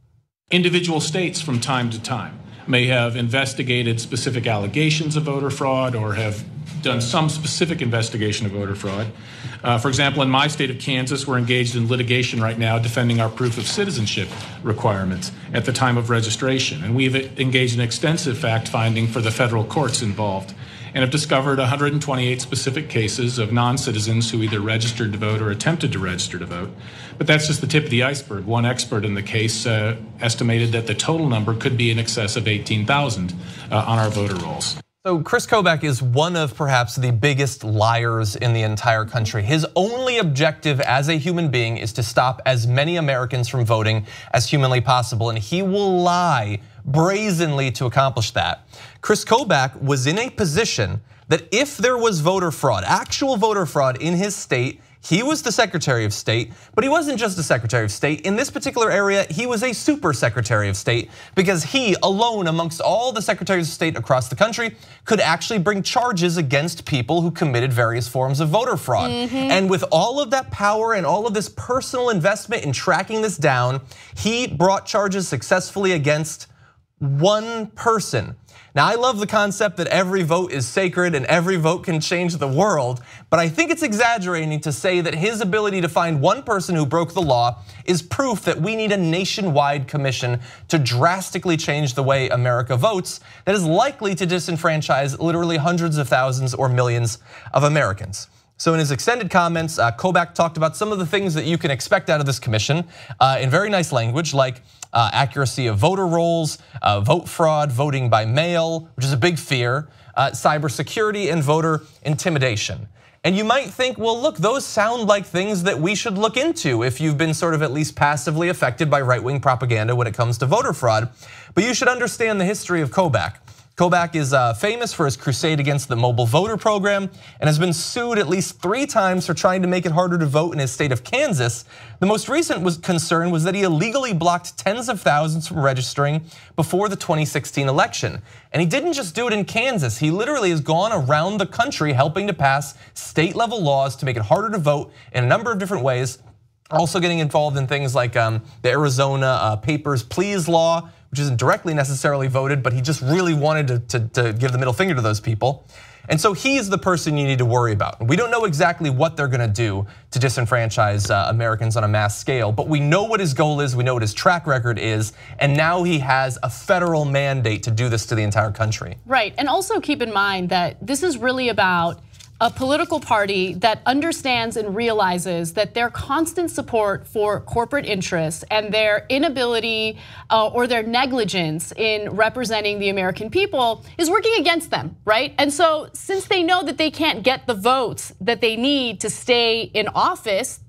Individual states from time to time may have investigated specific allegations of voter fraud or have done some specific investigation of voter fraud. For example, in my state of Kansas, we're engaged in litigation right now defending our proof of citizenship requirements at the time of registration. And we've engaged in extensive fact-finding for the federal courts involved and have discovered 128 specific cases of non-citizens who either registered to vote or attempted to register to vote. But that's just the tip of the iceberg. One expert in the case estimated that the total number could be in excess of 18,000 on our voter rolls. So Chris Kobach is one of perhaps the biggest liars in the entire country. His only objective as a human being is to stop as many Americans from voting as humanly possible, and he will lie brazenly to accomplish that. Chris Kobach was in a position that if there was voter fraud, actual voter fraud in his state, he was the Secretary of State, but he wasn't just the Secretary of State. In this particular area, he was a super Secretary of State because he alone amongst all the Secretaries of State across the country could actually bring charges against people who committed various forms of voter fraud. And with all of that power and all of this personal investment in tracking this down, he brought charges successfully against one person. Now, I love the concept that every vote is sacred and every vote can change the world, but I think it's exaggerating to say that his ability to find one person who broke the law is proof that we need a nationwide commission to drastically change the way America votes that is likely to disenfranchise literally hundreds of thousands or millions of Americans. So in his extended comments, Kobach talked about some of the things that you can expect out of this commission in very nice language, like accuracy of voter rolls, vote fraud, voting by mail, which is a big fear, cybersecurity and voter intimidation. And you might think, well, look, those sound like things that we should look into if you've been sort of at least passively affected by right-wing propaganda when it comes to voter fraud. But you should understand the history of Kobach. Kobach is famous for his crusade against the mobile voter program and has been sued at least 3 times for trying to make it harder to vote in his state of Kansas. The most recent concern was that he illegally blocked tens of thousands from registering before the 2016 election. And he didn't just do it in Kansas, he literally has gone around the country helping to pass state level laws to make it harder to vote in a number of different ways. Also getting involved in things like the Arizona Papers, Please law, which isn't directly necessarily voted, but he just really wanted to give the middle finger to those people. And so he's the person you need to worry about. We don't know exactly what they're gonna do to disenfranchise Americans on a mass scale, but we know what his goal is, we know what his track record is, and now he has a federal mandate to do this to the entire country. Right, and also keep in mind that this is really about a political party that understands and realizes that their constant support for corporate interests and their inability or their negligence in representing the American people is working against them, right? And so since they know that they can't get the votes that they need to stay in office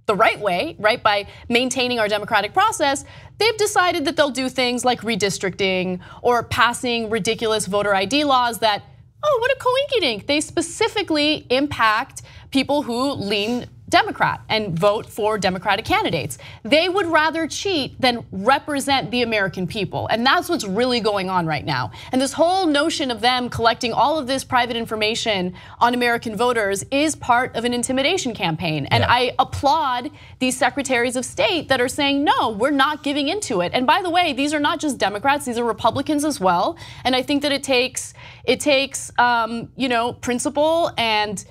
the right way, right, by maintaining our democratic process, they've decided that they'll do things like redistricting or passing ridiculous voter ID laws that, oh, what a coinkydink. They specifically impact people who lean Democrat and vote for Democratic candidates. They would rather cheat than represent the American people. And that's what's really going on right now. And this whole notion of them collecting all of this private information on American voters is part of an intimidation campaign. And I applaud these secretaries of state that are saying, no, we're not giving into it. And by the way, these are not just Democrats, these are Republicans as well. And I think that it takes principle and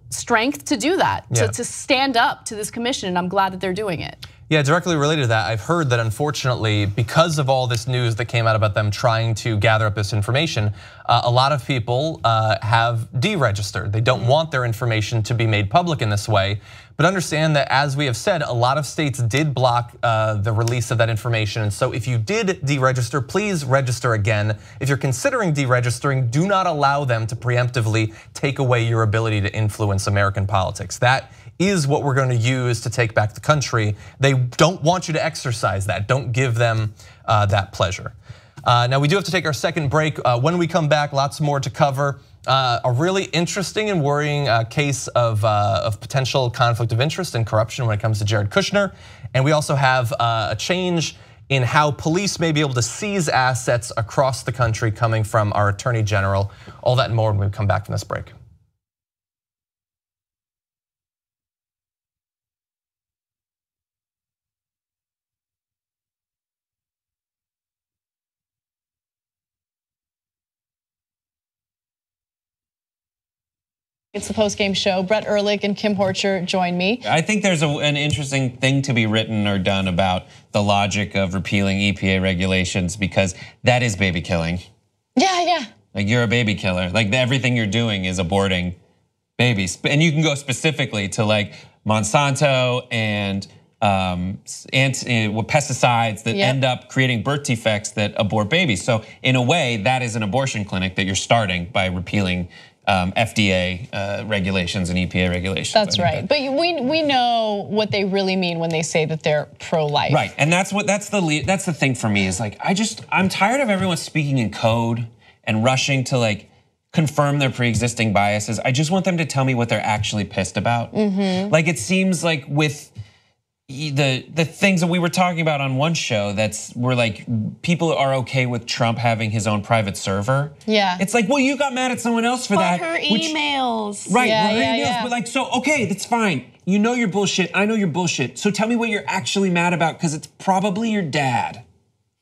strength to do that, to stand up to this commission, and I'm glad that they're doing it. Yeah, directly related to that, I've heard that unfortunately, because of all this news that came out about them trying to gather up this information, a lot of people have deregistered. They don't want their information to be made public in this way. But understand that, as we have said, a lot of states did block the release of that information. And so if you did deregister, please register again. If you're considering deregistering, do not allow them to preemptively take away your ability to influence American politics. That is what we're going to use to take back the country. They don't want you to exercise that. Don't give them that pleasure. Now we do have to take our second break. When we come back, lots more to cover. A really interesting and worrying case of potential conflict of interest and corruption when it comes to Jared Kushner. And we also have a change in how police may be able to seize assets across the country coming from our Attorney General. All that and more when we come back from this break. It's the post-game show. Brett Ehrlich and Kim Horcher join me. I think there's an interesting thing to be written or done about the logic of repealing EPA regulations, because that is baby killing. Yeah. Like, you're a baby killer. Like, everything you're doing is aborting babies. And you can go specifically to like Monsanto and pesticides that end up creating birth defects that abort babies. So in a way, that is an abortion clinic that you're starting by repealing FDA regulations and EPA regulations. That's right, but we know what they really mean when they say that they're pro-life. Right, and that's the thing for me is like, I'm tired of everyone speaking in code and rushing to like confirm their pre-existing biases. I just want them to tell me what they're actually pissed about. Like, it seems like with the things that we were talking about on one show, we're like, people are okay with Trump having his own private server. Yeah. It's like, well, you got mad at someone else for that. Her emails. Right, her emails. But like, so, okay, that's fine. You know your bullshit, I know your bullshit. So tell me what you're actually mad about, because it's probably your dad.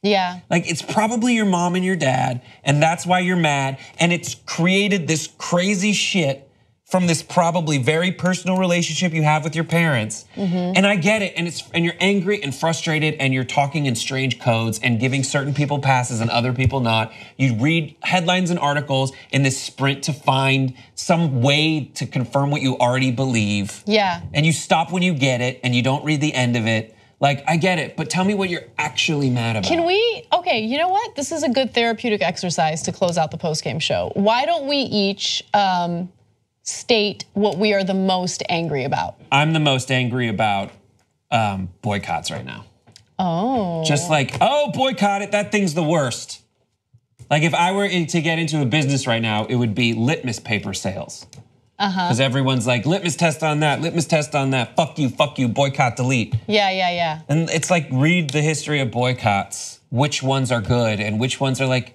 Yeah. Like, it's probably your mom and your dad, and that's why you're mad. And it's created this crazy shit from this probably very personal relationship you have with your parents. And I get it, and you're angry and frustrated, and you're talking in strange codes and giving certain people passes and other people not. You read headlines and articles in this sprint to find some way to confirm what you already believe. Yeah. And you stop when you get it, and you don't read the end of it. Like, I get it, but tell me what you're actually mad about. Can we, okay, you know what? This is a good therapeutic exercise to close out the postgame show. Why don't we each state what we are the most angry about? I'm the most angry about boycotts right now. Oh. Just like, oh, boycott it, that thing's the worst. Like, if I were to get into a business right now, it would be litmus paper sales. Because everyone's like, litmus test on that, fuck you, boycott, delete. Yeah. And it's like, read the history of boycotts, which ones are good and which ones are like,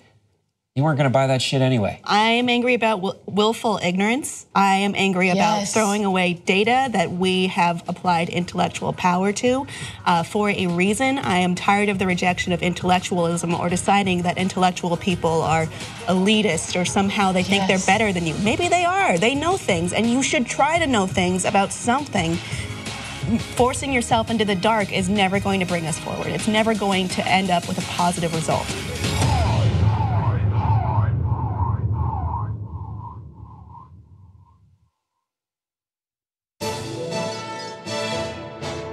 you weren't gonna buy that shit anyway. I am angry about willful ignorance. I am angry about throwing away data that we have applied intellectual power to for a reason. I am tired of the rejection of intellectualism or deciding that intellectual people are elitist or somehow they think they're better than you. Maybe they are, they know things, and you should try to know things about something. Forcing yourself into the dark is never going to bring us forward. It's never going to end up with a positive result.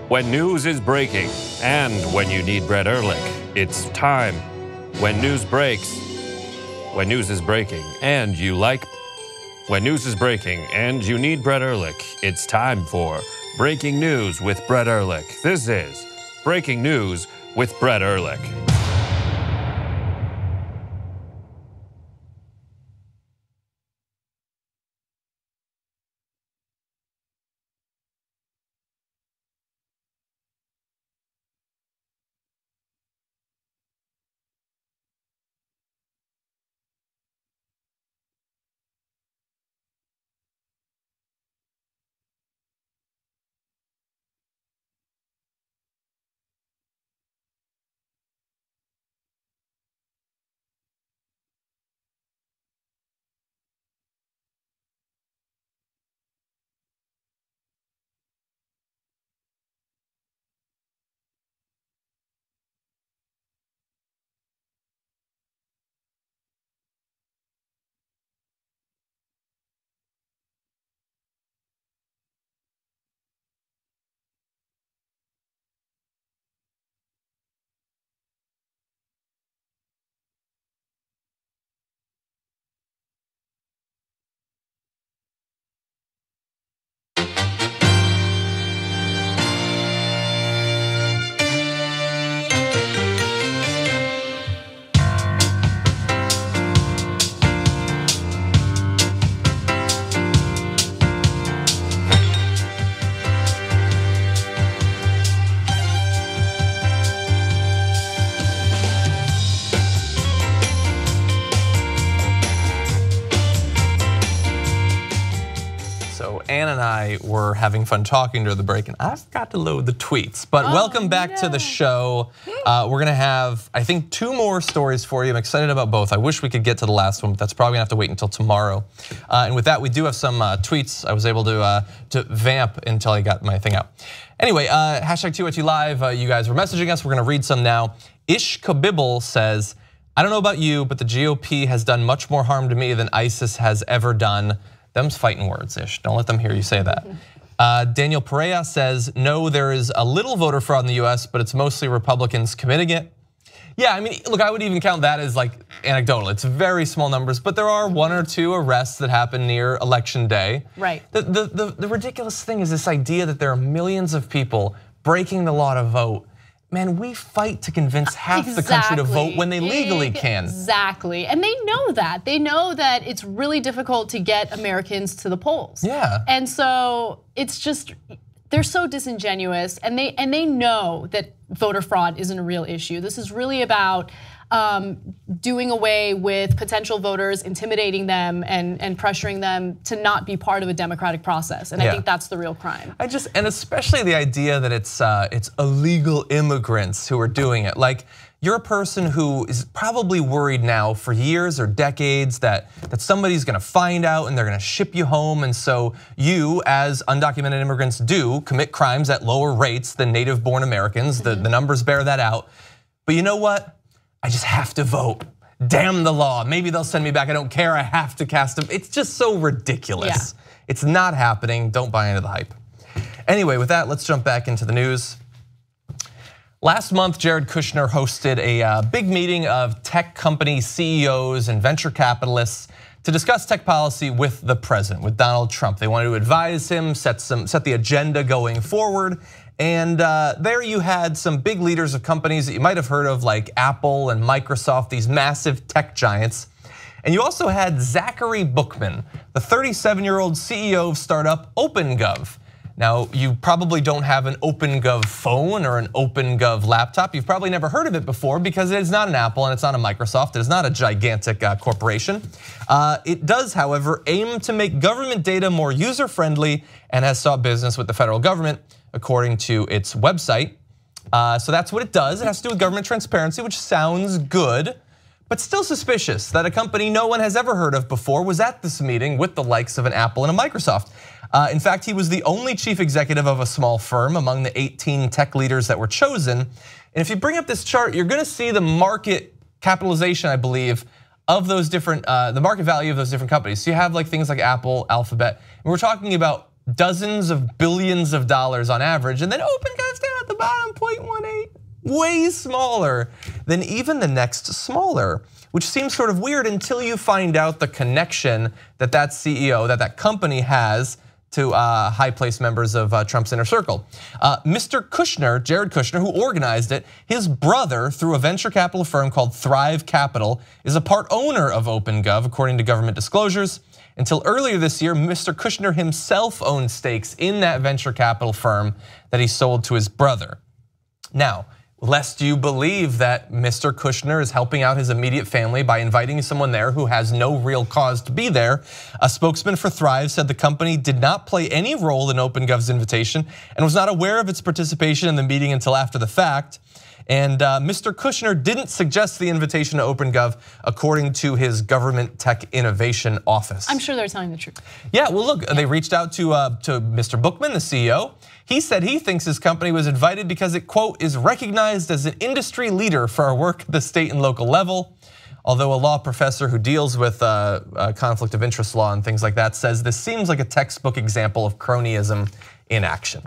When news is breaking and when you need Brett Ehrlich, it's time. When news breaks, when news is breaking and you like, when news is breaking and you need Brett Ehrlich, it's time for Breaking News with Brett Ehrlich. This is Breaking News with Brett Ehrlich. Ann and I were having fun talking during the break, and I forgot to load the tweets. But welcome back to the show. We're gonna have, I think, 2 more stories for you. I'm excited about both. I wish we could get to the last one, but that's probably gonna have to wait until tomorrow. And with that, we do have some tweets. I was able to vamp until I got my thing out. Anyway, hashtag TYT Live, you guys were messaging us. We're gonna read some now. Ish Kabibble says, I don't know about you, but the GOP has done much more harm to me than ISIS has ever done. Them's fighting words, Ish. Don't let them hear you say that. Daniel Perea says, no, there is a little voter fraud in the US, but it's mostly Republicans committing it. Yeah, I mean, look, I would even count that as like anecdotal. It's very small numbers, but there are 1 or 2 arrests that happen near election day. Right. The ridiculous thing is this idea that there are millions of people breaking the law to vote. Man, we fight to convince half the country to vote when they legally can. Exactly, and they know that. They know that it's really difficult to get Americans to the polls. Yeah. And so it's just, they're so disingenuous, and they know that voter fraud isn't a real issue. This is really about doing away with potential voters, intimidating them, and pressuring them to not be part of a democratic process. And I think that's the real crime. And especially the idea that it's illegal immigrants who are doing it. Like, you're a person who is probably worried now for years or decades that somebody's gonna find out and they're gonna ship you home. And so you, as undocumented immigrants do, commit crimes at lower rates than native-born Americans. The numbers bear that out. But you know what? I just have to vote. Damn the law. Maybe they'll send me back. I don't care. I have to cast them. It's just so ridiculous. Yeah. It's not happening. Don't buy into the hype. Anyway, with that, let's jump back into the news. Last month, Jared Kushner hosted a big meeting of tech company CEOs and venture capitalists to discuss tech policy with the president, with Donald Trump. They wanted to advise him, set the agenda going forward. And there you had some big leaders of companies that you might have heard of, like Apple and Microsoft, these massive tech giants. And you also had Zachary Bookman, the 37-year-old CEO of startup OpenGov. Now, you probably don't have an OpenGov phone or an OpenGov laptop. You've probably never heard of it before because it is not an Apple and it's not a Microsoft. It is not a gigantic corporation. It does, however, aim to make government data more user-friendly and has sought business with the federal government, according to its website. So that's what it does. It has to do with government transparency, which sounds good, but still suspicious that a company no one has ever heard of before was at this meeting with the likes of an Apple and a Microsoft. In fact, he was the only chief executive of a small firm among the 18 tech leaders that were chosen. And if you bring up this chart, you're gonna see the market capitalization, I believe, of those different, the market value of those different companies. So you have like things like Apple, Alphabet, and we're talking about dozens of billions of dollars on average, and then OpenGov's down at the bottom, 0.18, way smaller than even the next smaller, which seems sort of weird until you find out the connection that that CEO, that company has to high-placed members of Trump's inner circle. Mr. Kushner, Jared Kushner, who organized it, his brother, through a venture capital firm called Thrive Capital, is a part owner of OpenGov, according to government disclosures. Until earlier this year, Mr. Kushner himself owned stakes in that venture capital firm that he sold to his brother. Now, lest you believe that Mr. Kushner is helping out his immediate family by inviting someone there who has no real cause to be there, a spokesman for Thrive said the company did not play any role in OpenGov's invitation and was not aware of its participation in the meeting until after the fact. And Mr. Kushner didn't suggest the invitation to OpenGov, according to his government tech innovation office. I'm sure they're telling the truth. Yeah, well look, they reached out to Mr. Bookman, the CEO. He said he thinks his company was invited because it, quote, is recognized as an industry leader for our work at the state and local level. Although a law professor who deals with conflict of interest law and things like that says this seems like a textbook example of cronyism in action.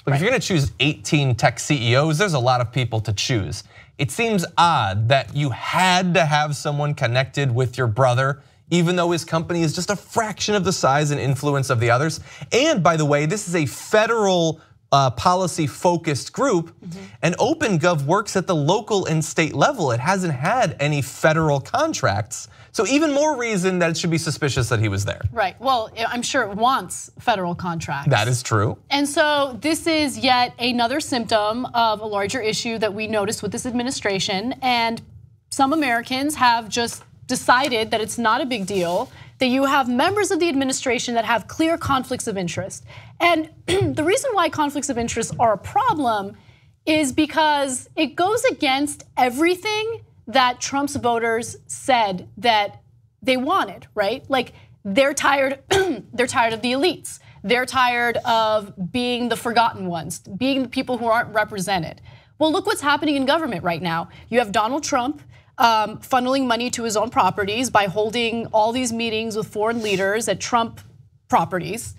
Look, if you're gonna choose 18 tech CEOs, there's a lot of people to choose. It seems odd that you had to have someone connected with your brother, even though his company is just a fraction of the size and influence of the others. And by the way, this is a federal policy focused group, and OpenGov works at the local and state level. It hasn't had any federal contracts. So even more reason that it should be suspicious that he was there. Right, well, I'm sure it wants federal contracts. That is true. And so this is yet another symptom of a larger issue that we noticed with this administration, and some Americans have just decided that it's not a big deal, that you have members of the administration that have clear conflicts of interest. And the reason why conflicts of interest are a problem is because it goes against everything that Trump's voters said that they wanted, right? Like they're tired of the elites. They're tired of being the forgotten ones, being the people who aren't represented. Well, look what's happening in government right now. You have Donald Trump funneling money to his own properties by holding all these meetings with foreign leaders at Trump properties.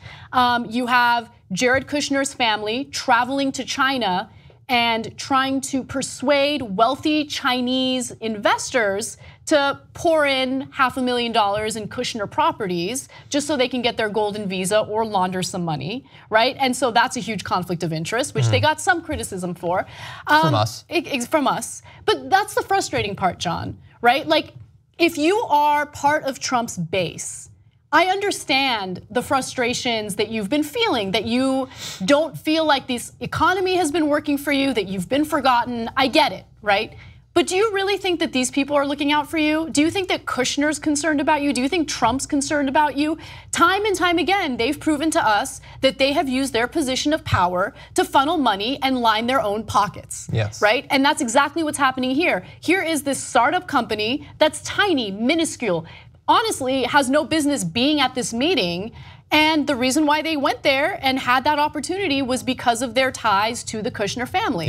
You have Jared Kushner's family traveling to China and trying to persuade wealthy Chinese investors to pour in $500,000 in Kushner properties just so they can get their golden visa or launder some money, right? And so that's a huge conflict of interest, which they got some criticism for. From us. From us. But that's the frustrating part, John, right? Like, if you are part of Trump's base, I understand the frustrations that you've been feeling, that you don't feel like this economy has been working for you, that you've been forgotten. I get it, right? But do you really think that these people are looking out for you? Do you think that Kushner's concerned about you? Do you think Trump's concerned about you? Time and time again, they've proven to us that they have used their position of power to funnel money and line their own pockets. Yes. Right? And that's exactly what's happening here. Here is this startup company that's tiny, minuscule, honestly has no business being at this meeting. And the reason why they went there and had that opportunity was because of their ties to the Kushner family.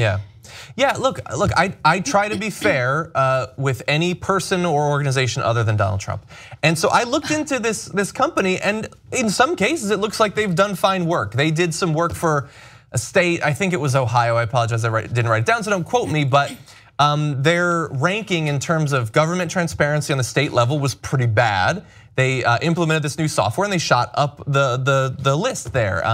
Yeah, look, I try to be fair with any person or organization other than Donald Trump. And so I looked into this company, and in some cases it looks like they've done fine work. They did some work for a state, I think it was Ohio, I apologize, I didn't write it down, so don't quote me, but their ranking in terms of government transparency on the state level was pretty bad. They implemented this new software and they shot up the list there.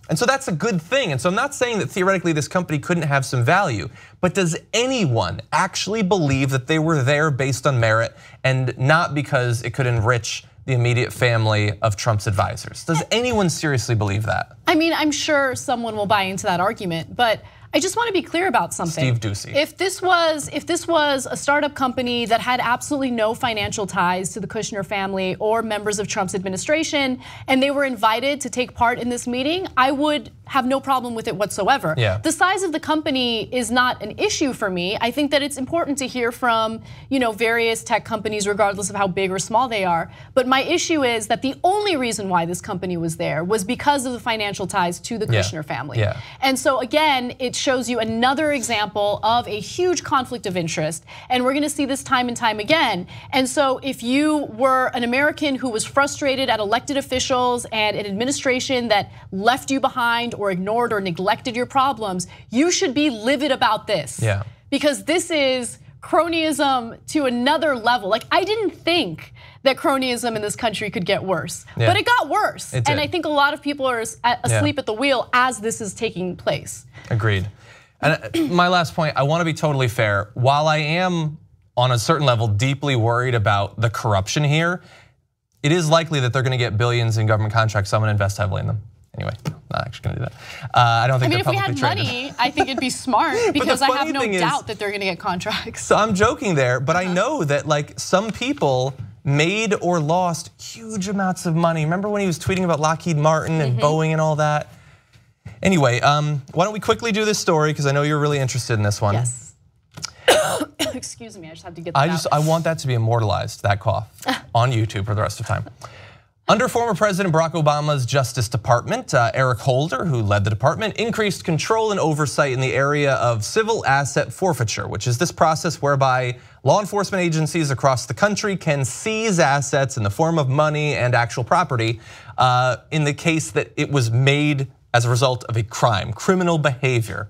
And so that's a good thing. And so I'm not saying that theoretically this company couldn't have some value, but does anyone actually believe that they were there based on merit and not because it could enrich the immediate family of Trump's advisors? Does anyone seriously believe that? I mean, I'm sure someone will buy into that argument, but I just want to be clear about something. Steve Doocy. If this was a startup company that had absolutely no financial ties to the Kushner family or members of Trump's administration, and they were invited to take part in this meeting, I would have no problem with it whatsoever. The size of the company is not an issue for me. I think that it's important to hear from various tech companies, regardless of how big or small they are. But my issue is that the only reason why this company was there was because of the financial ties to the Kushner family. And so again, it shows you another example of a huge conflict of interest, and we're gonna see this time and time again. And so if you were an American who was frustrated at elected officials and an administration that left you behind or ignored or neglected your problems, you should be livid about this. Because this is cronyism to another level. Like, I didn't think that cronyism in this country could get worse, but it got worse. And I think a lot of people are asleep at the wheel as this is taking place. Agreed. And my last point, I want to be totally fair. While I am on a certain level deeply worried about the corruption here, it is likely that they're going to get billions in government contracts, so I'm going to invest heavily in them. Anyway, not actually going to do that. I don't think they're publicly traded. I mean, if we had money, I think it'd be smart because I have no doubt that they're going to get contracts. So I'm joking there, but I know that like some people made or lost huge amounts of money. Remember when he was tweeting about Lockheed Martin and Boeing and all that? Anyway, why don't we quickly do this story because I know you're really interested in this one. Yes. Excuse me, I just have to get that out. I want that to be immortalized, that cough, on YouTube for the rest of the time. Under former President Barack Obama's Justice Department, Eric Holder, who led the department, increased control and oversight in the area of civil asset forfeiture, which is this process whereby law enforcement agencies across the country can seize assets in the form of money and actual property in the case that it was made as a result of a crime, criminal behavior.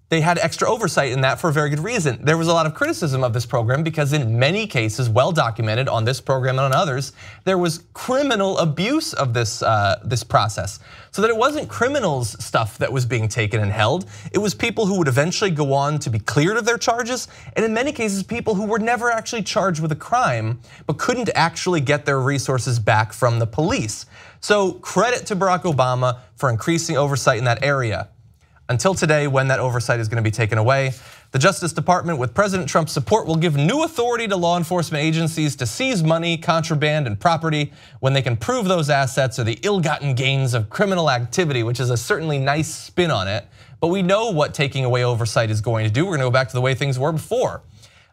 They had extra oversight in that for a very good reason. There was a lot of criticism of this program because in many cases, well documented on this program and on others, there was criminal abuse of this process. So that it wasn't criminals' stuff that was being taken and held, it was people who would eventually go on to be cleared of their charges, and in many cases, people who were never actually charged with a crime, but couldn't actually get their resources back from the police. So credit to Barack Obama for increasing oversight in that area. Until today, when that oversight is going to be taken away, the Justice Department, with President Trump's support, will give new authority to law enforcement agencies to seize money, contraband, and property when they can prove those assets are the ill-gotten gains of criminal activity, which is a certainly nice spin on it. But we know what taking away oversight is going to do. We're going to go back to the way things were before.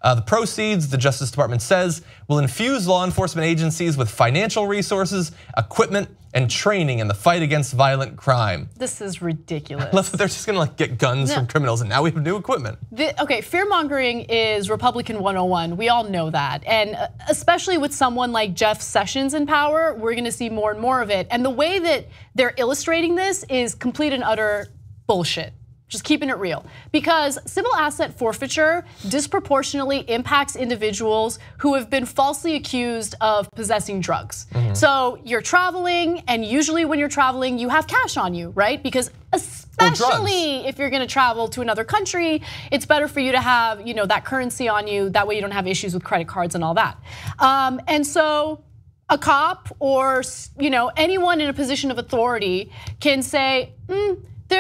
The proceeds, the Justice Department says, will infuse law enforcement agencies with financial resources, equipment, and training in the fight against violent crime. This is ridiculous. I love that they're just going to get guns from criminals, and now we have new equipment. Okay, fear-mongering is Republican 101. We all know that. And especially with someone like Jeff Sessions in power, we're going to see more and more of it. And the way that they're illustrating this is complete and utter bullshit. Just keeping it real. Because civil asset forfeiture disproportionately impacts individuals who have been falsely accused of possessing drugs. So you're traveling, and usually when you're traveling, you have cash on you, right? Because especially if you're gonna travel to another country, it's better for you to have that currency on you. That way you don't have issues with credit cards and all that. And so a cop or anyone in a position of authority can say,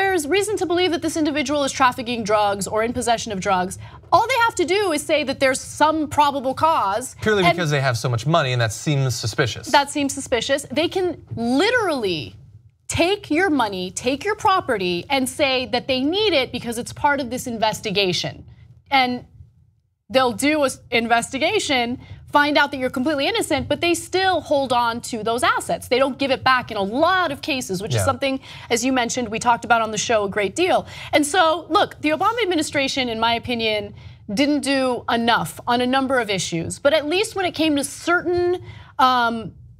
there's reason to believe that this individual is trafficking drugs or in possession of drugs, all they have to do is say that there's some probable cause. Purely because they have so much money and that seems suspicious. That seems suspicious. They can literally take your money, take your property, and say that they need it because it's part of this investigation. And they'll do an investigation, find out that you're completely innocent, but they still hold on to those assets. They don't give it back in a lot of cases, which is something, as you mentioned, we talked about on the show a great deal. And so, look, the Obama administration, in my opinion, didn't do enough on a number of issues, but at least when it came to certain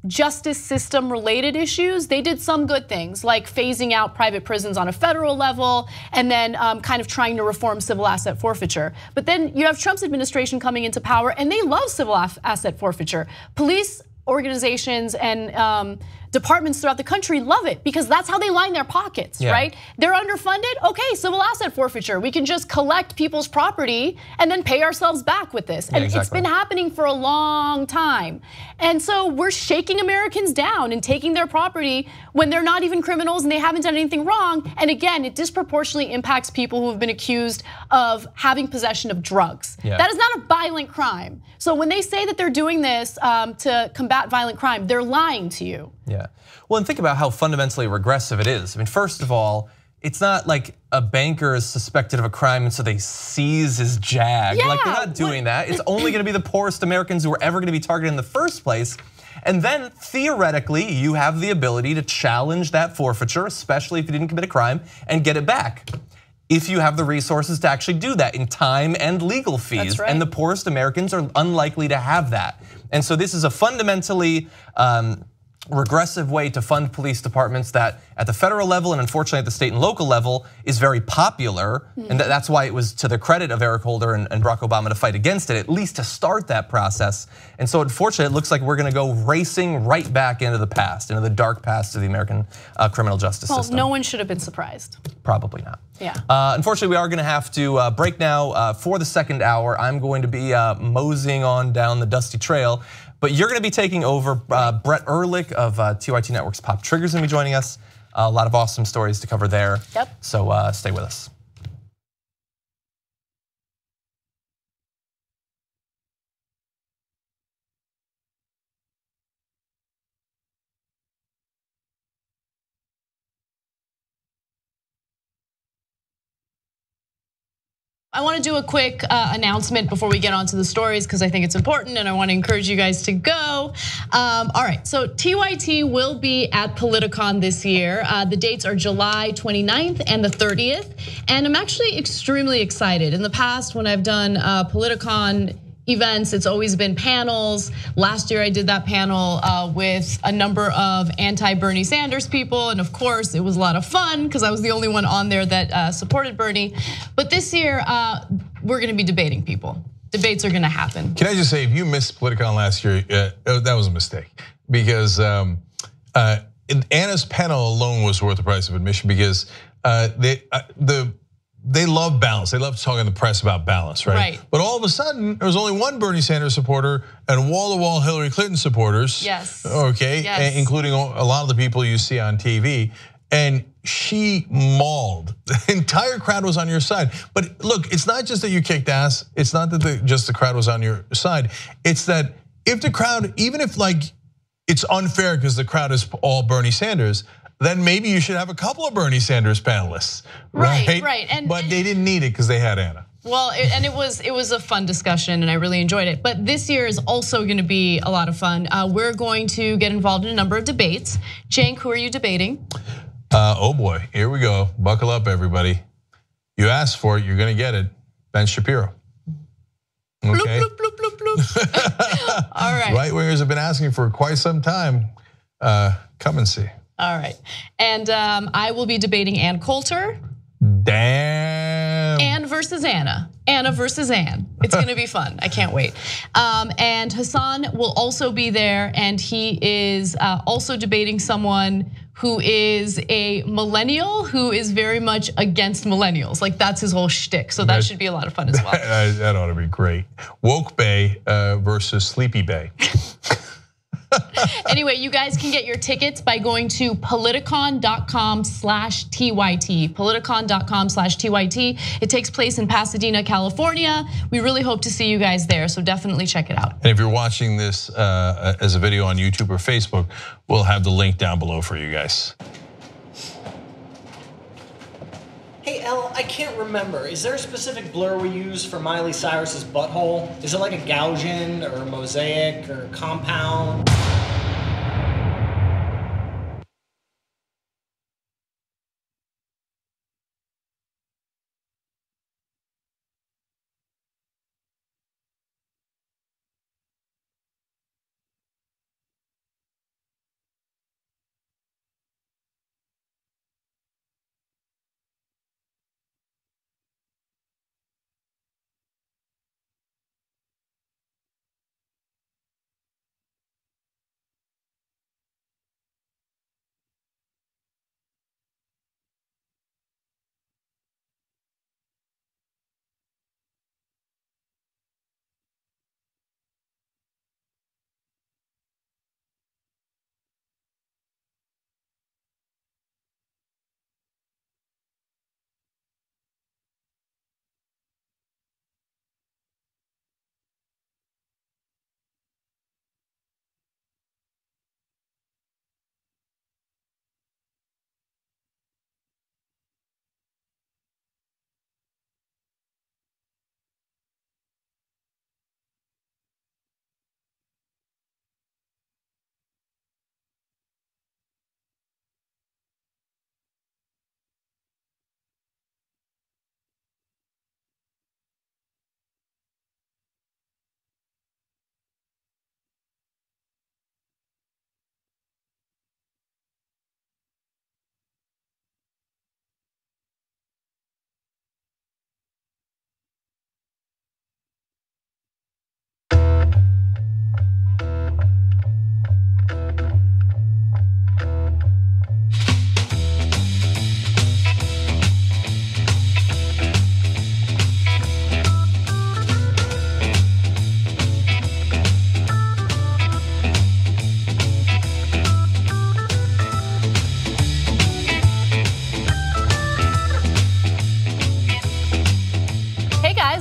justice system related issues, they did some good things like phasing out private prisons on a federal level and then kind of trying to reform civil asset forfeiture. But then you have Trump's administration coming into power and they love civil asset forfeiture. Police organizations and departments throughout the country love it because that's how they line their pockets, right? They're underfunded, okay, civil asset forfeiture. We can just collect people's property and then pay ourselves back with this. And it's been happening for a long time. And so we're shaking Americans down and taking their property when they're not even criminals and they haven't done anything wrong. And again, it disproportionately impacts people who have been accused of having possession of drugs. That is not a violent crime. So when they say that they're doing this to combat violent crime, they're lying to you. Yeah, well, and think about how fundamentally regressive it is. I mean, first of all, it's not like a banker is suspected of a crime and so they seize his Jag. Like, they're not doing that. It's only gonna be the poorest Americans who are ever gonna be targeted in the first place. And then theoretically, you have the ability to challenge that forfeiture, especially if you didn't commit a crime, and get it back. If you have the resources to actually do that in time and legal fees. And the poorest Americans are unlikely to have that. And so this is a fundamentally regressive way to fund police departments that at the federal level and unfortunately at the state and local level is very popular. And that's why it was to the credit of Eric Holder and Barack Obama to fight against it, at least to start that process. And so unfortunately, it looks like we're gonna go racing right back into the past, into the dark past of the American criminal justice system. No one should have been surprised. Probably not. Yeah. Unfortunately, we are gonna have to break now for the second hour. I'm going to be moseying on down the dusty trail. But you're gonna be taking over. Brett Ehrlich of TYT Network's Pop Trigger's gonna be joining us. A lot of awesome stories to cover there. So stay with us. I want to do a quick announcement before we get onto the stories because I think it's important and I want to encourage you guys to go. All right, so TYT will be at Politicon this year. The dates are July 29th and the 30th. And I'm actually extremely excited. In the past, when I've done Politicon events, it's always been panels. Last year I did that panel with a number of anti-Bernie Sanders people, and of course it was a lot of fun because I was the only one on there that supported Bernie. But this year we're gonna be debating people. Debates are gonna happen. Can I just say, if you missed Politicon last year, that was a mistake because Anna's panel alone was worth the price of admission because they love balance. They love talking to the press about balance, right? But all of a sudden, there was only one Bernie Sanders supporter and wall-to-wall Hillary Clinton supporters. Okay, including a lot of the people you see on TV. And she mauled. The entire crowd was on your side. But look, it's not just that you kicked ass. It's not that just the crowd was on your side. It's that if the crowd, even if like it's unfair because the crowd is all Bernie Sanders, then maybe you should have a couple of Bernie Sanders panelists, right? But they didn't need it because they had Anna. Well, and it was a fun discussion and I really enjoyed it. But this year is also gonna be a lot of fun. We're going to get involved in a number of debates. Cenk, who are you debating? Oh boy, here we go. Buckle up, everybody. You asked for it, you're gonna get it. Ben Shapiro. Okay. Bloop, bloop, bloop, bloop, bloop. All right. Right-wingers have been asking for quite some time. Come and see. All right, and I will be debating Ann Coulter. Damn. Ann versus Anna. Anna versus Ann. It's gonna be fun, I can't wait. And Hassan will also be there and he is also debating someone who is a millennial who is very much against millennials. Like that's his whole shtick, so that should be a lot of fun as well. That ought to be great. Woke Bay versus Sleepy Bay. Anyway, you guys can get your tickets by going to politicon.com/TYT. Politicon.com/TYT. It takes place in Pasadena, California. We really hope to see you guys there, so definitely check it out. And if you're watching this as a video on YouTube or Facebook, we'll have the link down below for you guys. Hey Elle, I can't remember. Is there a specific blur we use for Miley Cyrus's butthole? Is it like a Gaussian or a mosaic or compound?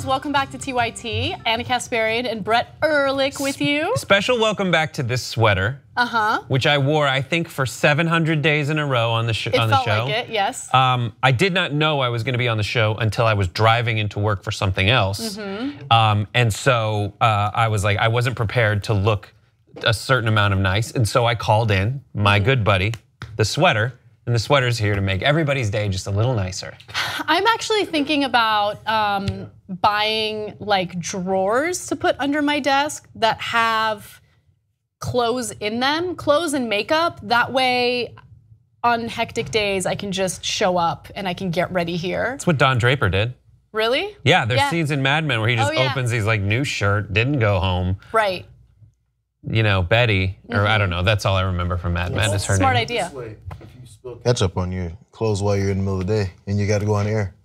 Welcome back to TYT. Anna Kasparian and Brett Ehrlich with you. Special welcome back to this sweater. Which I wore, I think, for 700 days in a row on the show. It felt like it, yes. I did not know I was going to be on the show until I was driving into work for something else. And so I was like, I wasn't prepared to look a certain amount of nice. And so I called in my good buddy, the sweater. And the sweater's here to make everybody's day just a little nicer. I'm actually thinking about buying like drawers to put under my desk that have clothes in them, clothes and makeup. That way, on hectic days, I can just show up and I can get ready here. That's what Don Draper did. Really? Yeah, there's scenes in Mad Men where he just opens these like new shirt, didn't go home. Right. You know, Betty, or I don't know, that's all I remember from Mad Men is her Smart name. idea. Ketchup on your clothes while you're in the middle of the day and you got to go on air,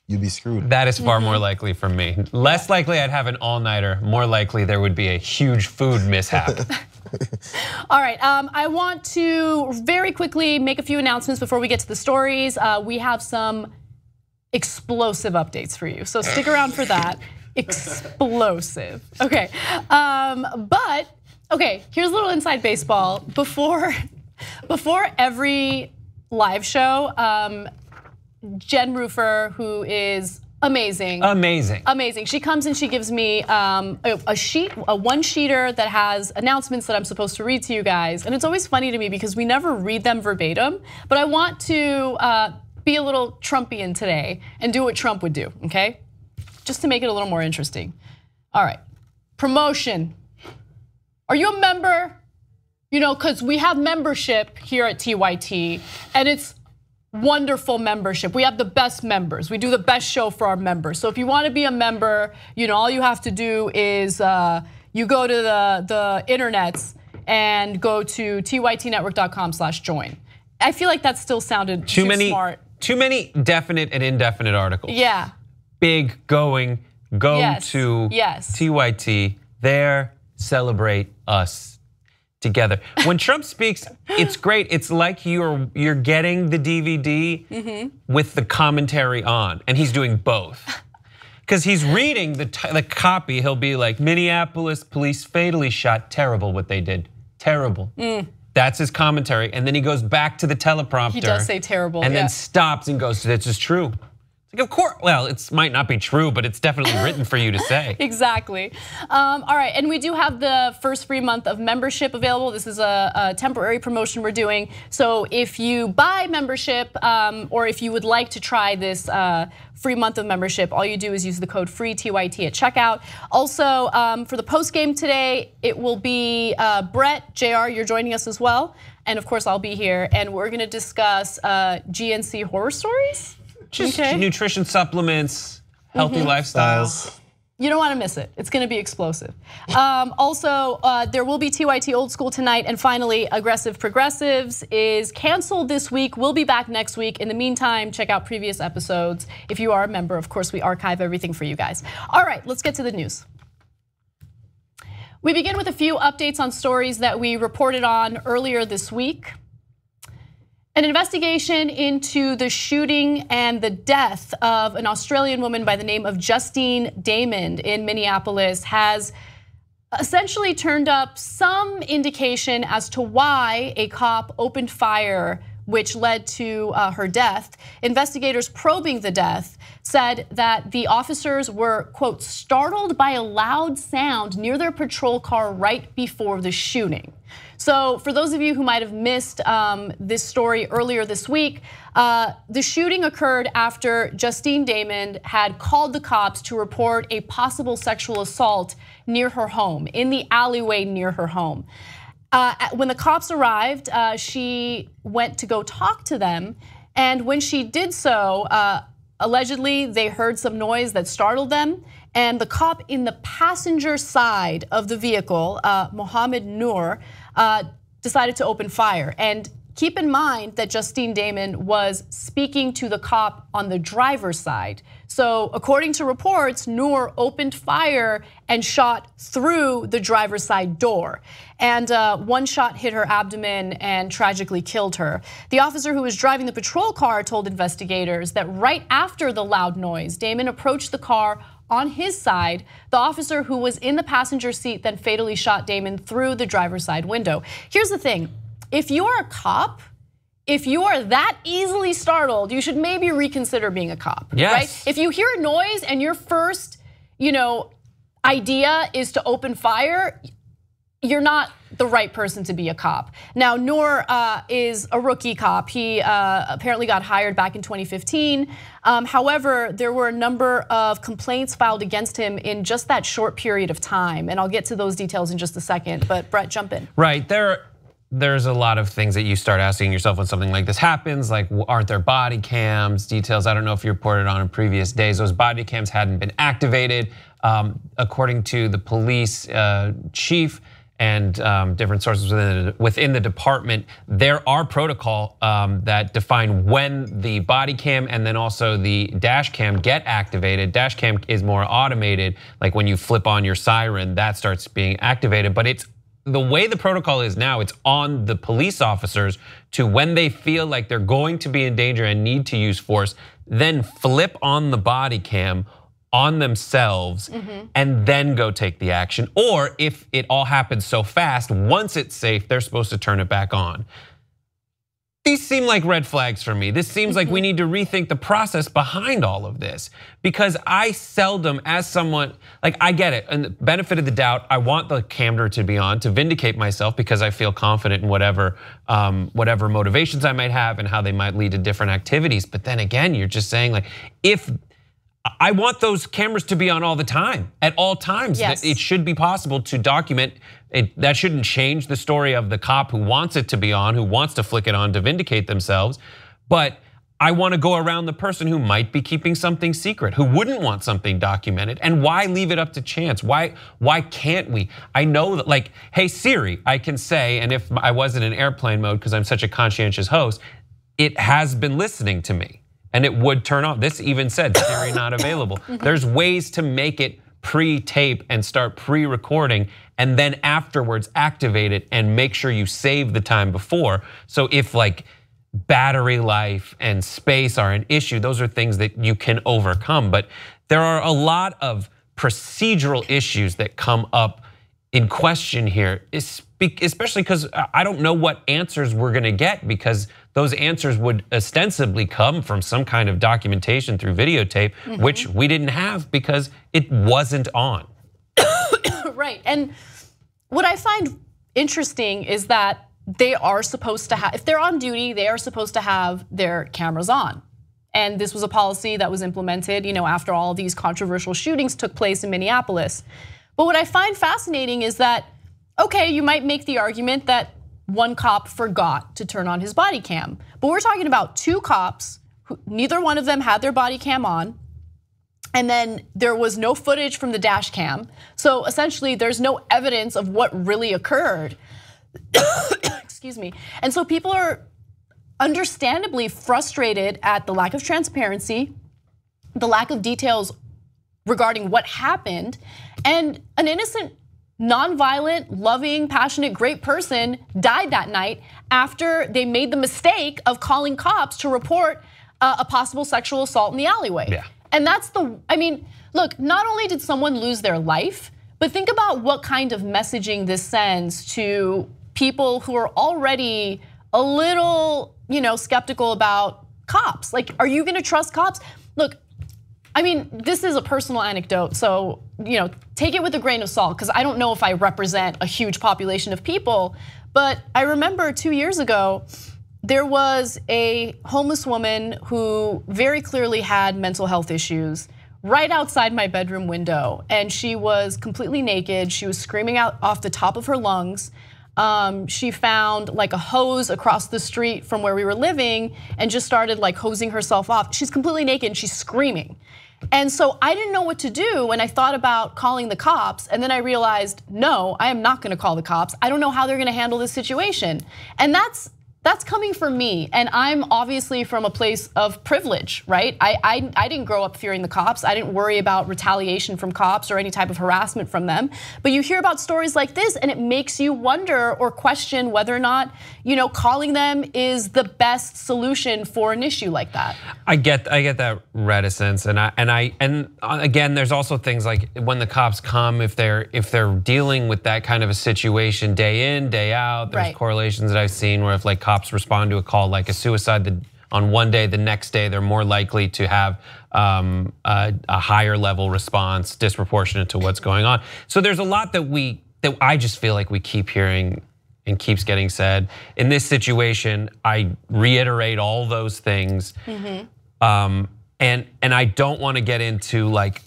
you'd be screwed. That is far more likely for me. Less likely I'd have an all-nighter, more likely there would be a huge food mishap. All right, I want to very quickly make a few announcements before we get to the stories. We have some explosive updates for you, so stick around for that. Explosive, okay. But, okay, here's a little inside baseball. Before every live show, Jen Roofer, who is amazing. Amazing. She comes and she gives me a sheet, a one-sheeter that has announcements that I'm supposed to read to you guys. And it's always funny to me because we never read them verbatim, but I want to be a little Trumpian today and do what Trump would do, okay? Just to make it a little more interesting. All right, promotion. Are you a member? You know, because we have membership here at TYT, and it's wonderful membership. We have the best members. We do the best show for our members. So if you want to be a member, you know, all you have to do is you go to the internets and go to tytnetwork.com/join. I feel like that still sounded too smart. Too many definite and indefinite articles. Yeah. Big going, go to TYT, there, celebrate us. together. When Trump speaks, it's great. It's like you're getting the DVD with the commentary on, and he's doing both. Because he's reading the copy, he'll be like, Minneapolis police fatally shot, terrible what they did, terrible. That's his commentary, and then he goes back to the teleprompter. He does say terrible, and then stops and goes, this is true. Like, of course, well, it might not be true, but it's definitely written for you to say. Exactly. All right, and we do have the first free month of membership available. This is a temporary promotion we're doing. So if you buy membership, or if you would like to try this free month of membership, all you do is use the code FREETYT at checkout. Also, for the post game today, it will be Brett, JR, you're joining us as well. And of course, I'll be here. And we're gonna discuss GNC horror stories. Just nutrition supplements, healthy lifestyles. You don't want to miss it. It's going to be explosive. Also, there will be TYT Old School tonight. And finally, Aggressive Progressives is canceled this week. We'll be back next week. In the meantime, check out previous episodes. If you are a member, of course, we archive everything for you guys. All right, let's get to the news. We begin with a few updates on stories that we reported on earlier this week. An investigation into the shooting and the death of an Australian woman by the name of Justine Damond in Minneapolis has essentially turned up some indication as to why a cop opened fire, which led to her death. Investigators probing the death said that the officers were, quote, startled by a loud sound near their patrol car right before the shooting. So for those of you who might have missed this story earlier this week, the shooting occurred after Justine Damond had called the cops to report a possible sexual assault near her home, in the alleyway near her home. When the cops arrived, she went to go talk to them, and when she did so, allegedly they heard some noise that startled them, and the cop in the passenger side of the vehicle, Mohammed Noor, decided to open fire. And keep in mind that Justine Damond was speaking to the cop on the driver's side. So according to reports, Noor opened fire and shot through the driver's side door. And one shot hit her abdomen and tragically killed her. The officer who was driving the patrol car told investigators that right after the loud noise, Damond approached the car on his side. The officer who was in the passenger seat then fatally shot Damond through the driver's side window. Here's the thing, if you're a cop, if you are that easily startled, you should maybe reconsider being a cop, right? If you hear a noise and your first, idea is to open fire, you're not the right person to be a cop. Now, Noor is a rookie cop. He apparently got hired back in 2015. However, there were a number of complaints filed against him in just that short period of time. And I'll get to those details in just a second, but Brett, jump in. Right, there's a lot of things that you start asking yourself when something like this happens, like aren't there body cams, details. I don't know if you reported on in previous days, those body cams hadn't been activated. According to the police chief, and different sources within the department, there are protocol that define when the body cam and then also the dash cam get activated. Dash cam is more automated, like when you flip on your siren, that starts being activated. But it's the way the protocol is now, it's on the police officers to, when they feel like they're going to be in danger and need to use force, then flip on the body cam on themselves and then go take the action. Or if it all happens so fast, once it's safe, they're supposed to turn it back on. These seem like red flags for me. This seems like we need to rethink the process behind all of this, because I seldom, as someone, like I get it, and the benefit of the doubt, I want the camera to be on to vindicate myself because I feel confident in whatever motivations I might have and how they might lead to different activities. But then again, you're just saying like, if I want those cameras to be on all the time, at all times. Yes. It should be possible to document it. That shouldn't change the story of the cop who wants it to be on, who wants to flick it on to vindicate themselves. But I want to go around the person who might be keeping something secret, who wouldn't want something documented. And why leave it up to chance? Why can't we? I know that, like, hey Siri, I can say, and if I was in an airplane mode because I'm such a conscientious host, it has been listening to me. And it would turn off. This even said Siri not available. There's ways to make it pre-tape and start pre-recording, and then afterwards activate it and make sure you save the time before. So if like battery life and space are an issue, those are things that you can overcome. But there are a lot of procedural issues that come up in question here, especially because I don't know what answers we're gonna get, because those answers would ostensibly come from some kind of documentation through videotape, which we didn't have because it wasn't on. Right, and what I find interesting is that they are supposed to have, if they're on duty, they are supposed to have their cameras on. And this was a policy that was implemented, after all these controversial shootings took place in Minneapolis. But what I find fascinating is that, okay, you might make the argument that one cop forgot to turn on his body cam. But we're talking about two cops, neither one of them had their body cam on. And then there was no footage from the dash cam. So essentially there's no evidence of what really occurred. Excuse me. And so people are understandably frustrated at the lack of transparency, the lack of details regarding what happened, and an innocent, nonviolent, loving, passionate, great person died that night after they made the mistake of calling cops to report a possible sexual assault in the alleyway. Yeah. And that's look, not only did someone lose their life, but think about what kind of messaging this sends to people who are already a little, skeptical about cops. Like, are you gonna trust cops? Look, this is a personal anecdote, so take it with a grain of salt, because I don't know if I represent a huge population of people, but I remember 2 years ago, there was a homeless woman who very clearly had mental health issues right outside my bedroom window, and she was completely naked. She was screaming out off the top of her lungs. She found like a hose across the street from where we were living and just started like hosing herself off. She's completely naked and she's screaming. And so I didn't know what to do when I thought about calling the cops, and then I realized, no, I am not gonna call the cops. I don't know how they're gonna handle this situation. And that's coming from me, and I'm obviously from a place of privilege, right? I didn't grow up fearing the cops. I didn't worry about retaliation from cops or any type of harassment from them. But you hear about stories like this, and it makes you wonder or question whether or not, calling them is the best solution for an issue like that. I get that reticence, and again, there's also things like when the cops come, if they're dealing with that kind of a situation day in, day out. There's correlations that I've seen where if like cops respond to a call like a suicide on one day, the next day they're more likely to have a higher level response disproportionate to what's going on. So there's a lot that I just feel like we keep hearing and keeps getting said. In this situation, I reiterate all those things. And I don't want to get into like,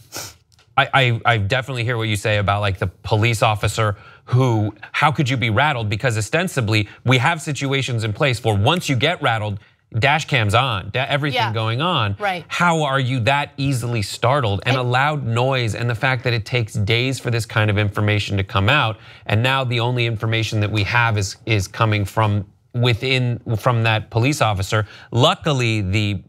I definitely hear what you say about like the police officer who, how could you be rattled? Because ostensibly we have situations in place for once you get rattled, dash cams on, everything going on. Right. How are you that easily startled? And a loud noise, and the fact that it takes days for this kind of information to come out, and now the only information that we have is coming from that police officer. Luckily,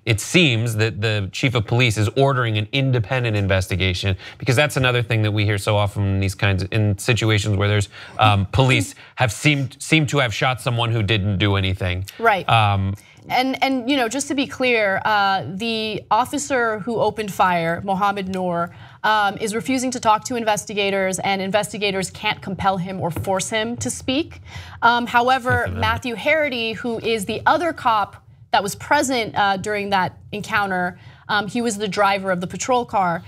it seems that the chief of police is ordering an independent investigation, because that's another thing that we hear so often in these in situations where there's police have seemed to have shot someone who didn't do anything. Right. And just to be clear, the officer who opened fire, Mohammed Noor, is refusing to talk to investigators, and investigators can't compel him or force him to speak. However, Matthew Harity, who is the other cop that was present during that encounter, he was the driver of the patrol car.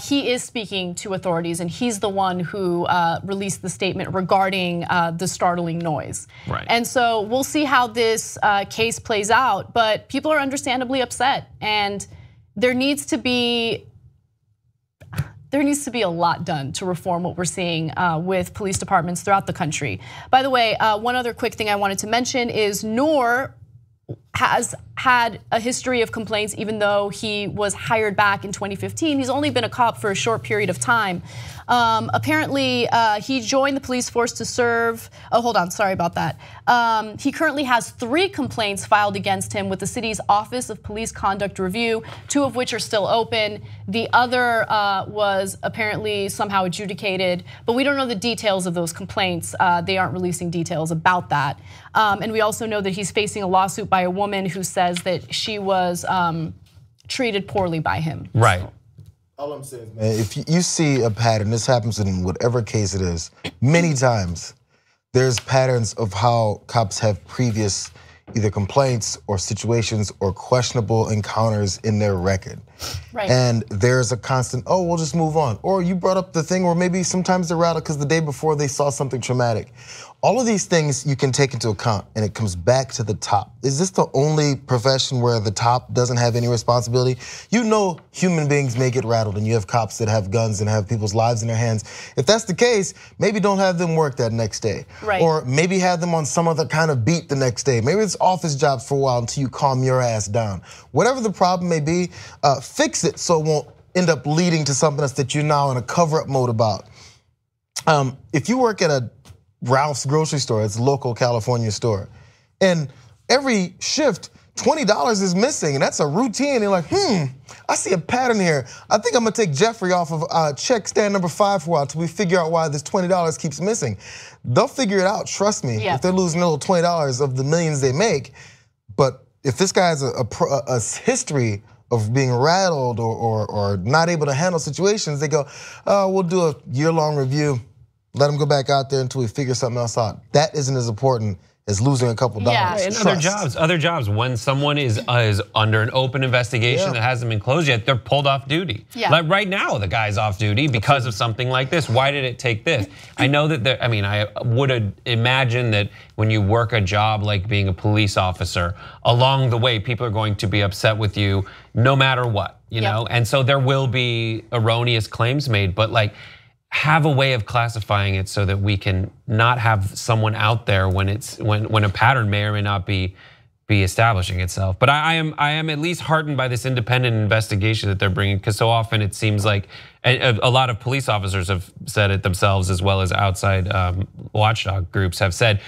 He is speaking to authorities, and he's the one who released the statement regarding the startling noise. Right. And so we'll see how this case plays out, but people are understandably upset, and there needs to be a lot done to reform what we're seeing with police departments throughout the country. By the way, one other quick thing I wanted to mention is Noor has had a history of complaints, even though he was hired back in 2015. He's only been a cop for a short period of time. Apparently, he joined the police force to serve. Oh, hold on, sorry about that. He currently has 3 complaints filed against him with the city's Office of Police Conduct Review, 2 of which are still open. The other was apparently somehow adjudicated, but we don't know the details of those complaints. They aren't releasing details about that. And we also know that he's facing a lawsuit by a woman who says that she was treated poorly by him. Right. All I'm saying is, man, if you see a pattern, this happens in whatever case it is, many times, there's patterns of how cops have previous either complaints or situations or questionable encounters in their record. Right. And there's a constant, oh, we'll just move on. Or you brought up the thing where maybe sometimes they're rattled because the day before they saw something traumatic. All of these things you can take into account, and it comes back to the top. Is this the only profession where the top doesn't have any responsibility? You know human beings may get rattled, and you have cops that have guns and have people's lives in their hands. If that's the case, maybe don't have them work that next day. Right. Or maybe have them on some other kind of beat the next day. Maybe it's office jobs for a while until you calm your ass down. Whatever the problem may be, fix it so it won't end up leading to something else that you're now in a cover-up mode about. If you work at a Ralph's grocery store, it's a local California store, and every shift, $20 is missing, and that's a routine. You're like, I see a pattern here. I think I'm gonna take Jeffrey off of check stand number 5 for a while until we figure out why this $20 keeps missing. They'll figure it out, trust me, if they're losing a little $20 of the millions they make. But if this guy has a history of being rattled or not able to handle situations, they go, we'll do a year-long review. Let them go back out there until we figure something else out. That isn't as important as losing a couple dollars. Yeah, and other jobs. When someone is under an open investigation that hasn't been closed yet, they're pulled off duty. Like right now, the guy's off duty because of something like this. Why did it take this? I know that I would imagine that when you work a job like being a police officer, along the way, people are going to be upset with you no matter what, you know? And so there will be erroneous claims made, but like, have a way of classifying it so that we can not have someone out there when a pattern may or may not be establishing itself. But I am at least heartened by this independent investigation that they're bringing, because so often it seems like a lot of police officers have said it themselves, as well as outside watchdog groups have said.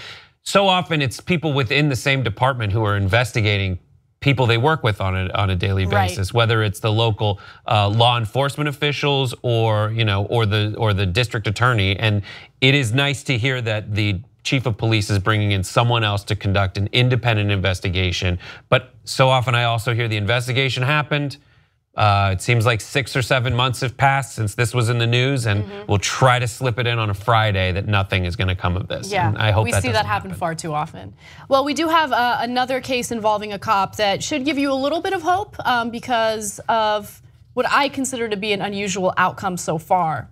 So often it's people within the same department who are investigating people they work with on a daily basis, whether it's the local law enforcement officials or the district attorney. And it is nice to hear that the chief of police is bringing in someone else to conduct an independent investigation. But so often I also hear the investigation happened. It seems like 6 or 7 months have passed since this was in the news, and we'll try to slip it in on a Friday that nothing is going to come of this. Yeah, and I hope we see that happen far too often. Well, we do have another case involving a cop that should give you a little bit of hope because of what I consider to be an unusual outcome so far.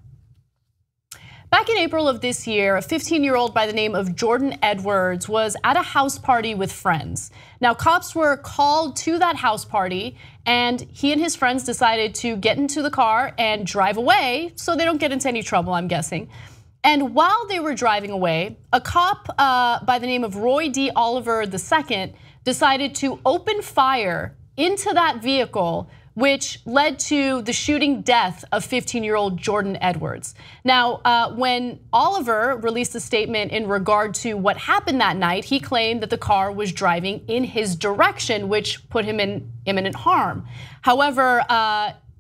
Back in April of this year, a 15-year-old by the name of Jordan Edwards was at a house party with friends. Now, cops were called to that house party, and he and his friends decided to get into the car and drive away so they don't get into any trouble, I'm guessing. And while they were driving away, a cop by the name of Roy D. Oliver II decided to open fire into that vehicle, which led to the shooting death of 15-year-old Jordan Edwards. Now, when Oliver released a statement in regard to what happened that night, he claimed that the car was driving in his direction, which put him in imminent harm. However,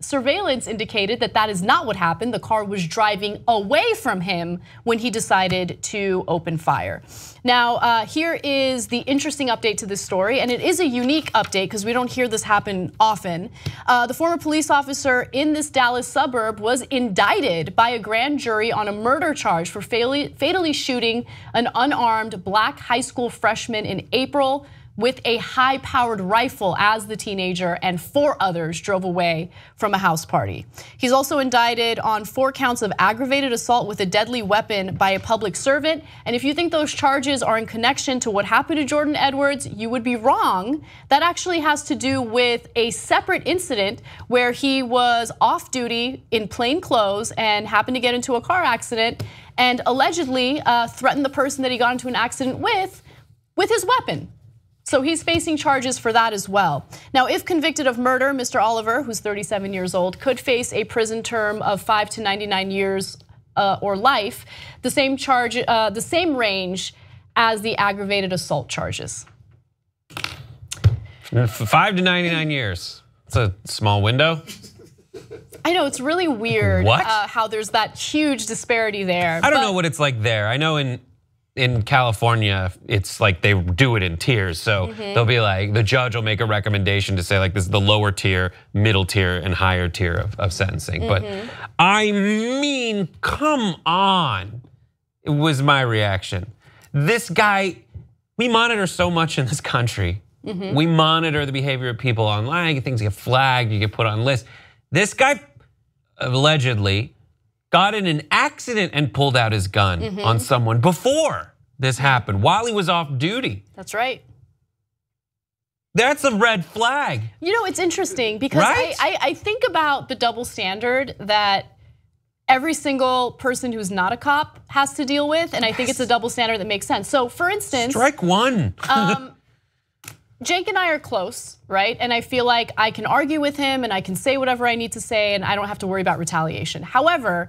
surveillance indicated that that is not what happened. The car was driving away from him when he decided to open fire. Now, here is the interesting update to this story, and it is a unique update because we don't hear this happen often. The former police officer in this Dallas suburb was indicted by a grand jury on a murder charge for fatally shooting an unarmed black high school freshman in April with a high-powered rifle as the teenager and 4 others drove away from a house party. He's also indicted on 4 counts of aggravated assault with a deadly weapon by a public servant. And if you think those charges are in connection to what happened to Jordan Edwards, you would be wrong. That actually has to do with a separate incident where he was off duty in plain clothes and happened to get into a car accident and allegedly threatened the person that he got into an accident with his weapon. So he's facing charges for that as well. Now, if convicted of murder, Mr. Oliver, who's 37 years old, could face a prison term of 5 to 99 years or life, the same range as the aggravated assault charges. 5 to 99 years. It's a small window. I know, it's really weird What? How there's that huge disparity there. I don't know what it's like there. I know in California, it's like they do it in tiers. So they'll be like, the judge will make a recommendation to say like this is the lower tier, middle tier, and higher tier of sentencing. But I mean, come on. It was my reaction. This guy, we monitor so much in this country. We monitor the behavior of people online, things get flagged, you get put on lists. This guy allegedly got in an accident and pulled out his gun on someone before this happened, while he was off duty. That's right. That's a red flag. You know, it's interesting because Right? I think about the double standard that every single person who's not a cop has to deal with, and I think it's a double standard that makes sense. So for instance- Strike one. Jake and I are close, right? And I feel like I can argue with him and I can say whatever I need to say and I don't have to worry about retaliation. However,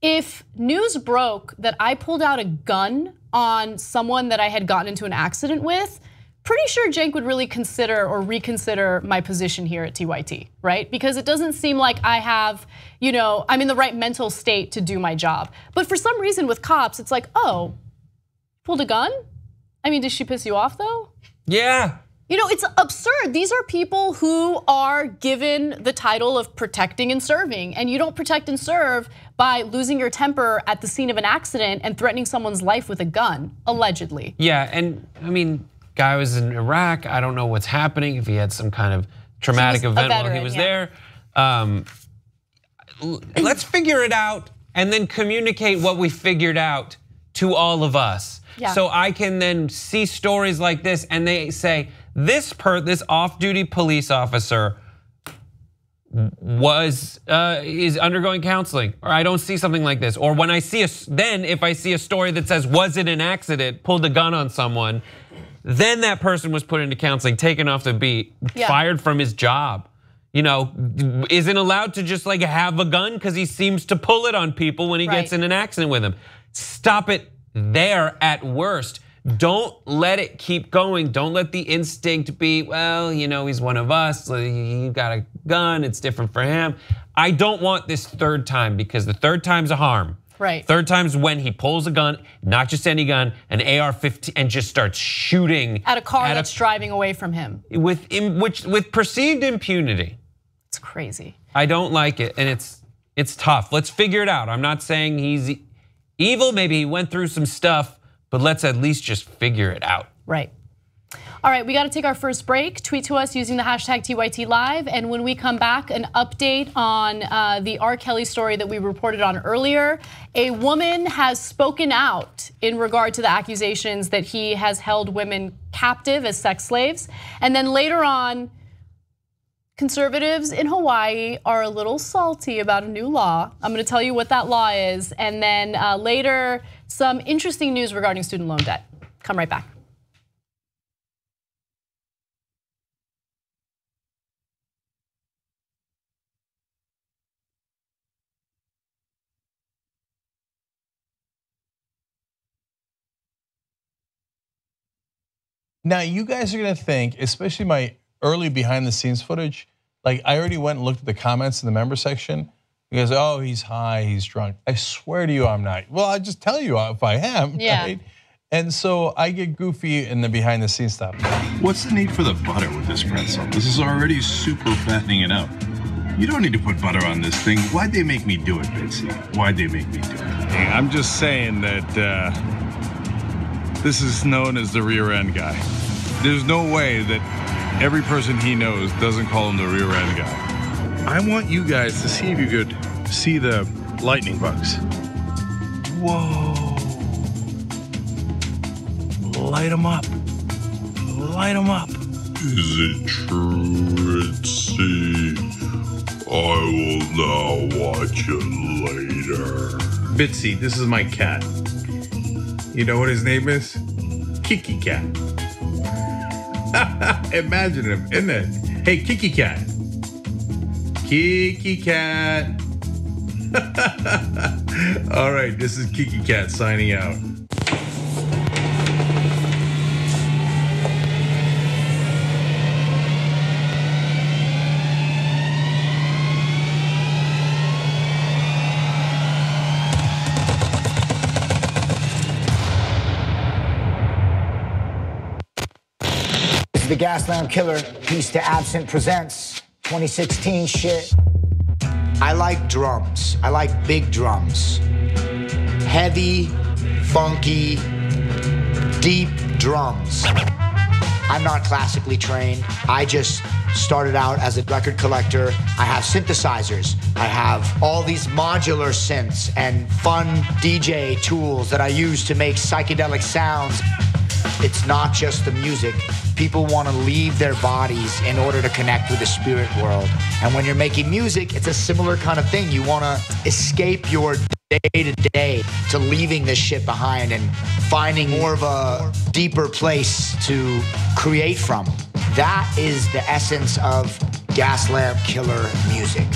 if news broke that I pulled out a gun on someone that I had gotten into an accident with, pretty sure Jake would really consider or reconsider my position here at TYT, right? Because it doesn't seem like I have, I'm in the right mental state to do my job. But for some reason with cops, it's like, oh, pulled a gun? I mean, did she piss you off though? Yeah. It's absurd. These are people who are given the title of protecting and serving, and you don't protect and serve by losing your temper at the scene of an accident and threatening someone's life with a gun, allegedly. Yeah, and I mean, guy was in Iraq. I don't know what's happening, if he had some kind of traumatic event while he was there. Let's figure it out and then communicate what we figured out to all of us. Yeah. So I can then see stories like this and they say, this off-duty police officer is undergoing counseling, or I don't see something like this. Or when I see if I see a story that says, was it an accident, pulled a gun on someone, then that person was put into counseling, taken off the beat, fired from his job. Isn't allowed to just like have a gun because he seems to pull it on people when he gets in an accident with them. Stop it there at worst. Don't let it keep going. Don't let the instinct be, well, he's one of us. He got a gun, it's different for him. I don't want this third time because the third time's a harm. Right. Third time's when he pulls a gun, not just any gun, an AR-15, and just starts shooting at a car that's driving away from him. With perceived impunity. It's crazy. I don't like it, and it's tough. Let's figure it out. I'm not saying he's evil. Maybe he went through some stuff, but let's at least just figure it out. Right. All right, we got to take our first break. Tweet to us using the hashtag TYT Live. And when we come back, an update on the R. Kelly story that we reported on earlier. A woman has spoken out in regard to the accusations that he has held women captive as sex slaves. And then later on, conservatives in Hawaii are a little salty about a new law. I'm going to tell you what that law is. And then later, some interesting news regarding student loan debt. Come right back. Now you guys are gonna think, especially my early behind the scenes footage, like I already went and looked at the comments in the member section. You guys, oh, he's high, he's drunk. I swear to you, I'm not. Well, I just tell you if I am, right? And so I get goofy in the behind the scenes stuff. What's the need for the butter with this pretzel? This is already super fattening it up. You don't need to put butter on this thing. Why'd they make me do it, Bitsy? Why'd they make me do it? I'm just saying that this is known as the rear end guy. There's no way that every person he knows doesn't call him the rear end guy. I want you guys to see if you could see the lightning bugs. Whoa. Light them up. Light them up. Is it true, Bitsy? I will now watch it later. Bitsy, this is my cat. You know what his name is? Kiki Cat. Imagine him, isn't it? Hey, Kiki Cat. Kiki Cat. All right, this is Kiki Cat signing out. The Gaslamp Killer, Piece to Absent presents 2016 shit. I like drums. I like big drums. Heavy, funky, deep drums. I'm not classically trained. I just started out as a record collector. I have synthesizers. I have all these modular synths and fun DJ tools that I use to make psychedelic sounds. It's not just the music. People want to leave their bodies in order to connect with the spirit world. And when you're making music, it's a similar kind of thing. You want to escape your day-to-day to leaving this shit behind and finding more of a deeper place to create from. That is the essence of Gaslamp Killer music.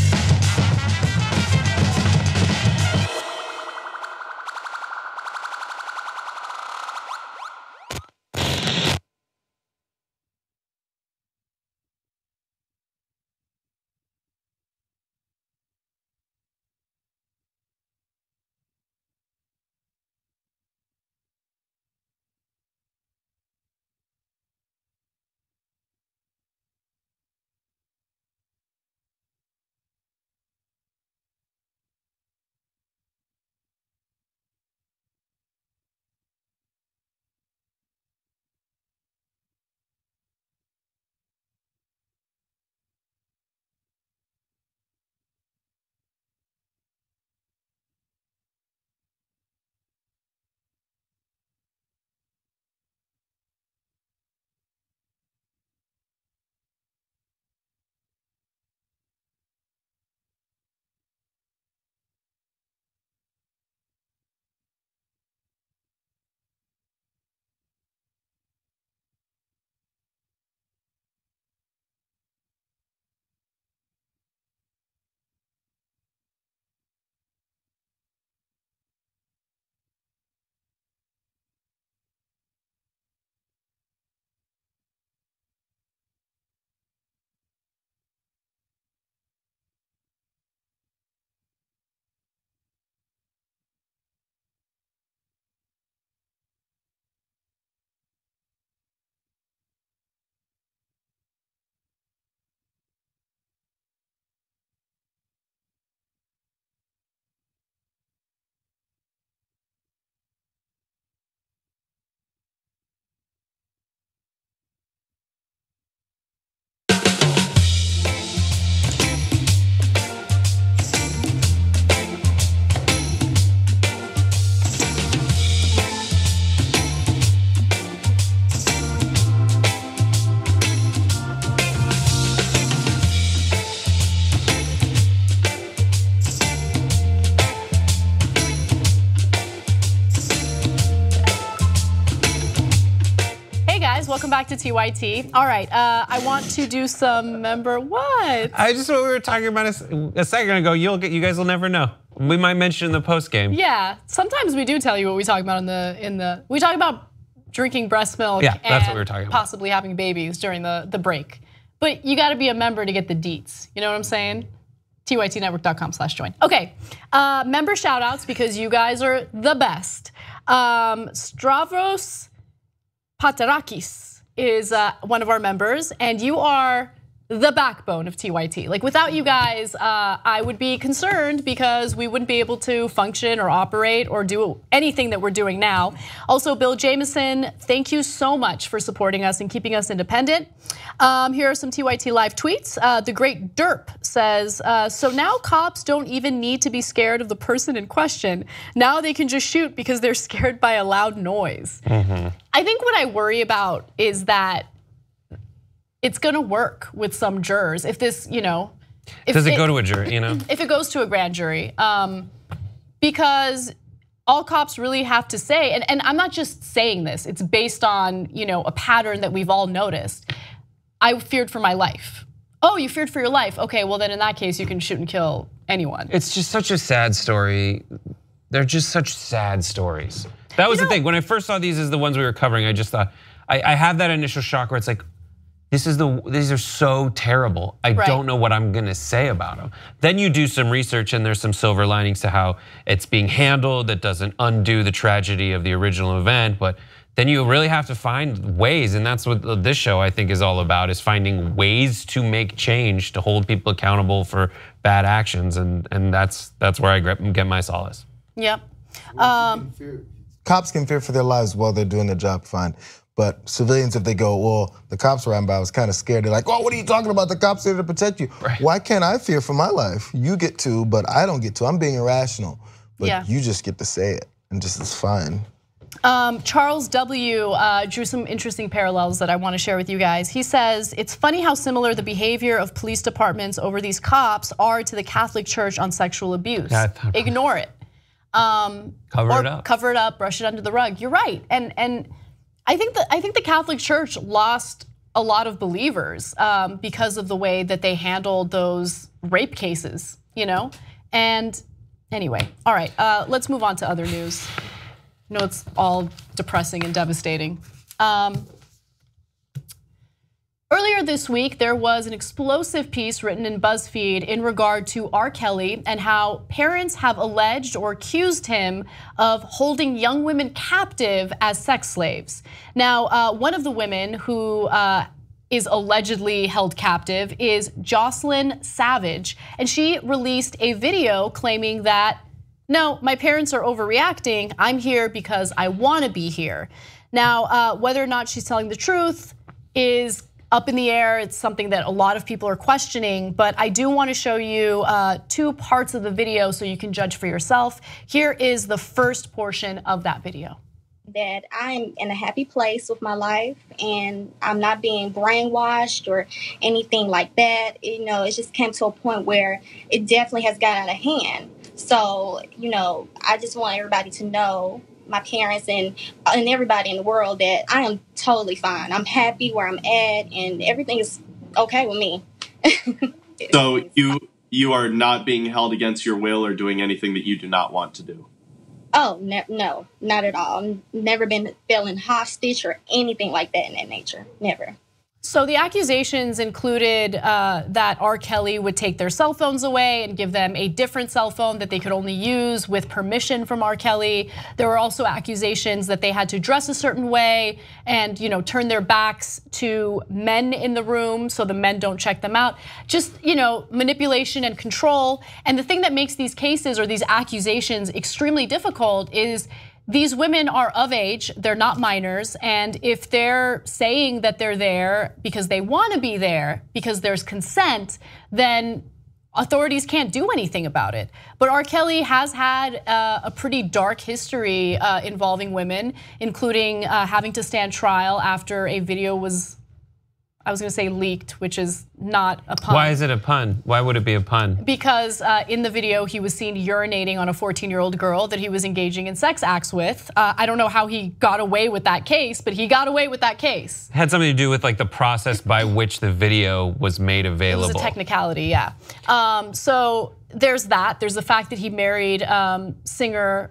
Welcome back to TYT. All right, I want to do some what? I just what we were talking about a second ago. You guys will never know. We might mention in the post game. Yeah, sometimes we do tell you what we talk about we talk about drinking breast milk. Yeah, that's what we were talking about. Possibly having babies during the break. But you got to be a member to get the deets. You know what I'm saying? tytnetwork.com/join. Okay, member shout outs because you guys are the best. Stavros Paterakis is one of our members, and you are the backbone of TYT. Like without you guys, I would be concerned because we wouldn't be able to function or operate or do anything that we're doing now. Also, Bill Jameson, thank you so much for supporting us and keeping us independent. Here are some TYT live tweets. The great Derp says, so now cops don't even need to be scared of the person in question. Now they can just shoot because they're scared by a loud noise. I think what I worry about is that it's gonna work with some jurors if this, Does it go to a jury, If it goes to a grand jury, because all cops really have to say, and I'm not just saying this, it's based on a pattern that we've all noticed. I feared for my life. Oh, you feared for your life. Okay, well then in that case you can shoot and kill anyone. It's just such a sad story. They're just such sad stories. That was the thing. When I first saw these as the ones we were covering, I just thought, I have that initial shock where it's like, these are so terrible. I don't know what I'm gonna say about them. Then you do some research and there's some silver linings to how it's being handled that doesn't undo the tragedy of the original event, but then you really have to find ways, and that's what this show I think is all about, is finding ways to make change, to hold people accountable for bad actions, and that's where I get my solace. Yep. Cops can fear for their lives while they're doing their job, fine. But civilians, if they go, well, the cops ran by, I was kind of scared. They're like, oh, what are you talking about? The cops are there to protect you. Right. Why can't I fear for my life? You get to, but I don't get to. I'm being irrational. But you just get to say it, and just it's fine. Charles W. Drew some interesting parallels that I want to share with you guys. He says, it's funny how similar the behavior of police departments over these cops are to the Catholic Church on sexual abuse. Ignore it. Cover it up, brush it under the rug. You're right, and I think the Catholic Church lost a lot of believers because of the way that they handled those rape cases, And anyway, all right, let's move on to other news. It's all depressing and devastating. Earlier this week, there was an explosive piece written in BuzzFeed in regard to R. Kelly and how parents have alleged or accused him of holding young women captive as sex slaves. Now, one of the women who is allegedly held captive is Jocelyn Savage, and she released a video claiming that, no, my parents are overreacting. I'm here because I want to be here. Now, whether or not she's telling the truth is up in the air. It's something that a lot of people are questioning, but I do want to show you 2 parts of the video so you can judge for yourself. Here is the first portion of that video. That I'm in a happy place with my life and I'm not being brainwashed or anything like that. It just came to a point where it definitely has gotten out of hand. So, I just want everybody to know, my parents and everybody in the world, that I am totally fine. I'm happy where I'm at and everything is okay with me. So you are not being held against your will or doing anything that you do not want to do? Oh, no, not at all. I've never been feeling hostage or anything like that in that nature, never. So the accusations included that R. Kelly would take their cell phones away and give them a different cell phone that they could only use with permission from R. Kelly. There were also accusations that they had to dress a certain way and turn their backs to men in the room so the men don't check them out. Just manipulation and control. And the thing that makes these cases or these accusations extremely difficult is these women are of age, they're not minors, and if they're saying that they're there because they want to be there, because there's consent, then authorities can't do anything about it. But R. Kelly has had a pretty dark history involving women, including having to stand trial after a video was, I was gonna say leaked, which is not a pun. Why is it a pun? Why would it be a pun? Because in the video, he was seen urinating on a 14-year-old girl that he was engaging in sex acts with. I don't know how he got away with that case, but he got away with that case. It had something to do with like the process by which the video was made available. It was a technicality, yeah. So there's that. There's the fact that he married singer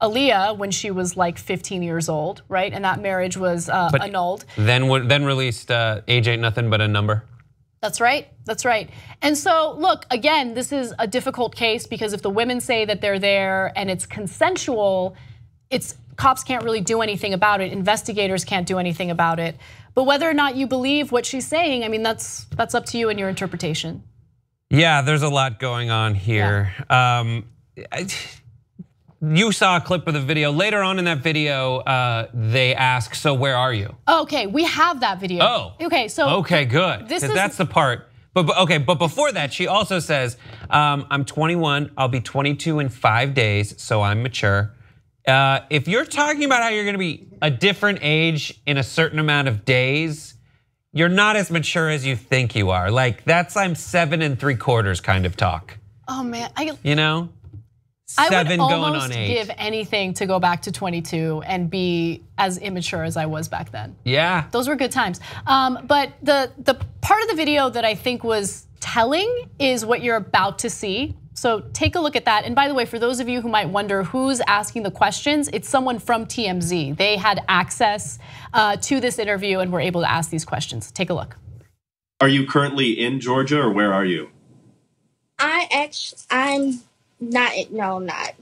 Aaliyah when she was like 15 years old, right? And that marriage was annulled. Then released Age Ain't Nothing But a Number. That's right, that's right. And so look, again, this is a difficult case because if the women say that they're there and it's consensual, cops can't really do anything about it. Investigators can't do anything about it. But whether or not you believe what she's saying, I mean, that's up to you and your interpretation. Yeah, there's a lot going on here. Yeah. You saw a clip of the video. Later on in that video, they ask, so where are you? Okay, we have that video. Oh. Okay, so. Okay, good. That's the part. But before that, she also says, I'm 21, I'll be 22 in 5 days, so I'm mature. If you're talking about how you're gonna be a different age in a certain amount of days, you're not as mature as you think you are. Like, that's I'm 7 3/4 kind of talk. Oh man, 7 going on 8. I would almost give anything to go back to 22 and be as immature as I was back then. Yeah. Those were good times. But the part of the video that I think was telling is what you're about to see. So take a look at that. And by the way, for those of you who might wonder who's asking the questions, it's someone from TMZ. They had access to this interview and were able to ask these questions. Take a look. Are you currently in Georgia, or where are you? I'm not. No, I'm not.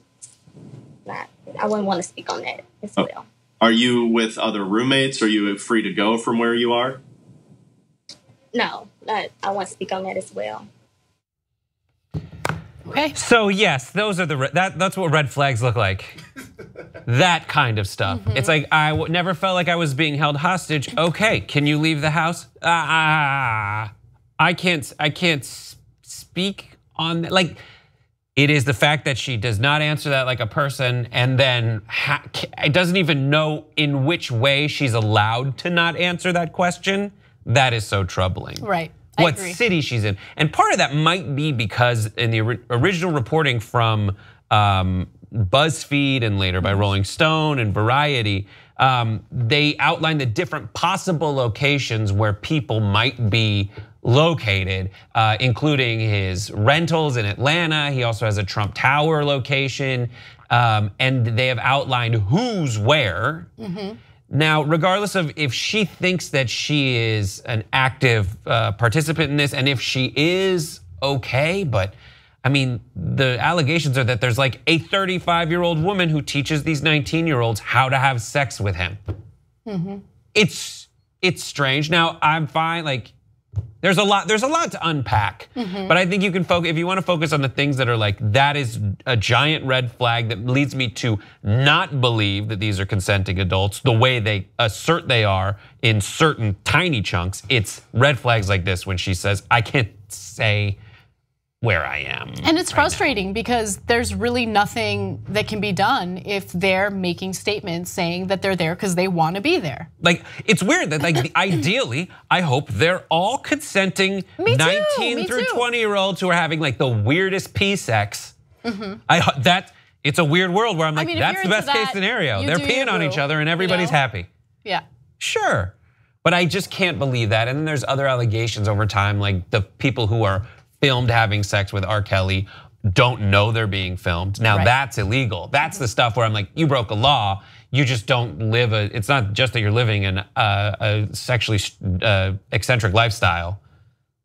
I wouldn't want to speak on that as well. Are you with other roommates? Are you free to go from where you are? No, I want to speak on that as well. Okay. So yes, those are that's what red flags look like. That kind of stuff. It's like I never felt like I was being held hostage. Okay, can you leave the house? I can't speak on that. Like, it is the fact that she does not answer that like a person, and then it doesn't even know in which way she's allowed to not answer that question. That is so troubling. Right. What city she's in. And part of that might be because in the original reporting from BuzzFeed and later by Rolling Stone and Variety, they outlined the different possible locations where people might be located, including his rentals in Atlanta. He also has a Trump Tower location, and they have outlined who's where. Now, regardless of if she thinks that she is an active participant in this, and if she is okay, but I mean, the allegations are that there's like a 35-year-old woman who teaches these 19-year-olds how to have sex with him. It's strange. Now, I'm fine, like, there's a lot to unpack, but I think you can focus, if you want to focus on the things that are like, that is a giant red flag that leads me to not believe that these are consenting adults the way they assert they are in certain tiny chunks. It's red flags like this when she says, I can't say where I am. And it's frustrating because there's really nothing that can be done if they're making statements saying that they're there because they want to be there. Like, it's weird that like ideally, I hope they're all consenting 19 through 20-year-olds who are having like the weirdest P-sex. It's a weird world where I'm like, that's the best case scenario. They're peeing on each other and everybody's happy. Yeah. Sure. But I just can't believe that. And then there's other allegations over time, like the people who are filmed having sex with R. Kelly don't know they're being filmed. Now that's illegal. That's the stuff where I'm like, you broke a law. You just don't live it's not just that you're living in a sexually eccentric lifestyle.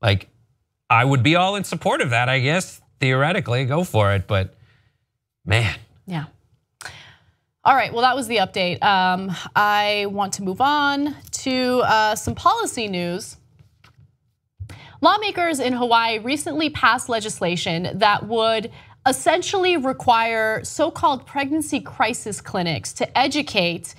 Like, I would be all in support of that, I guess, theoretically, go for it, but man. Yeah. All right, well, that was the update. I want to move on to some policy news. Lawmakers in Hawaii recently passed legislation that would essentially require so-called pregnancy crisis clinics to educate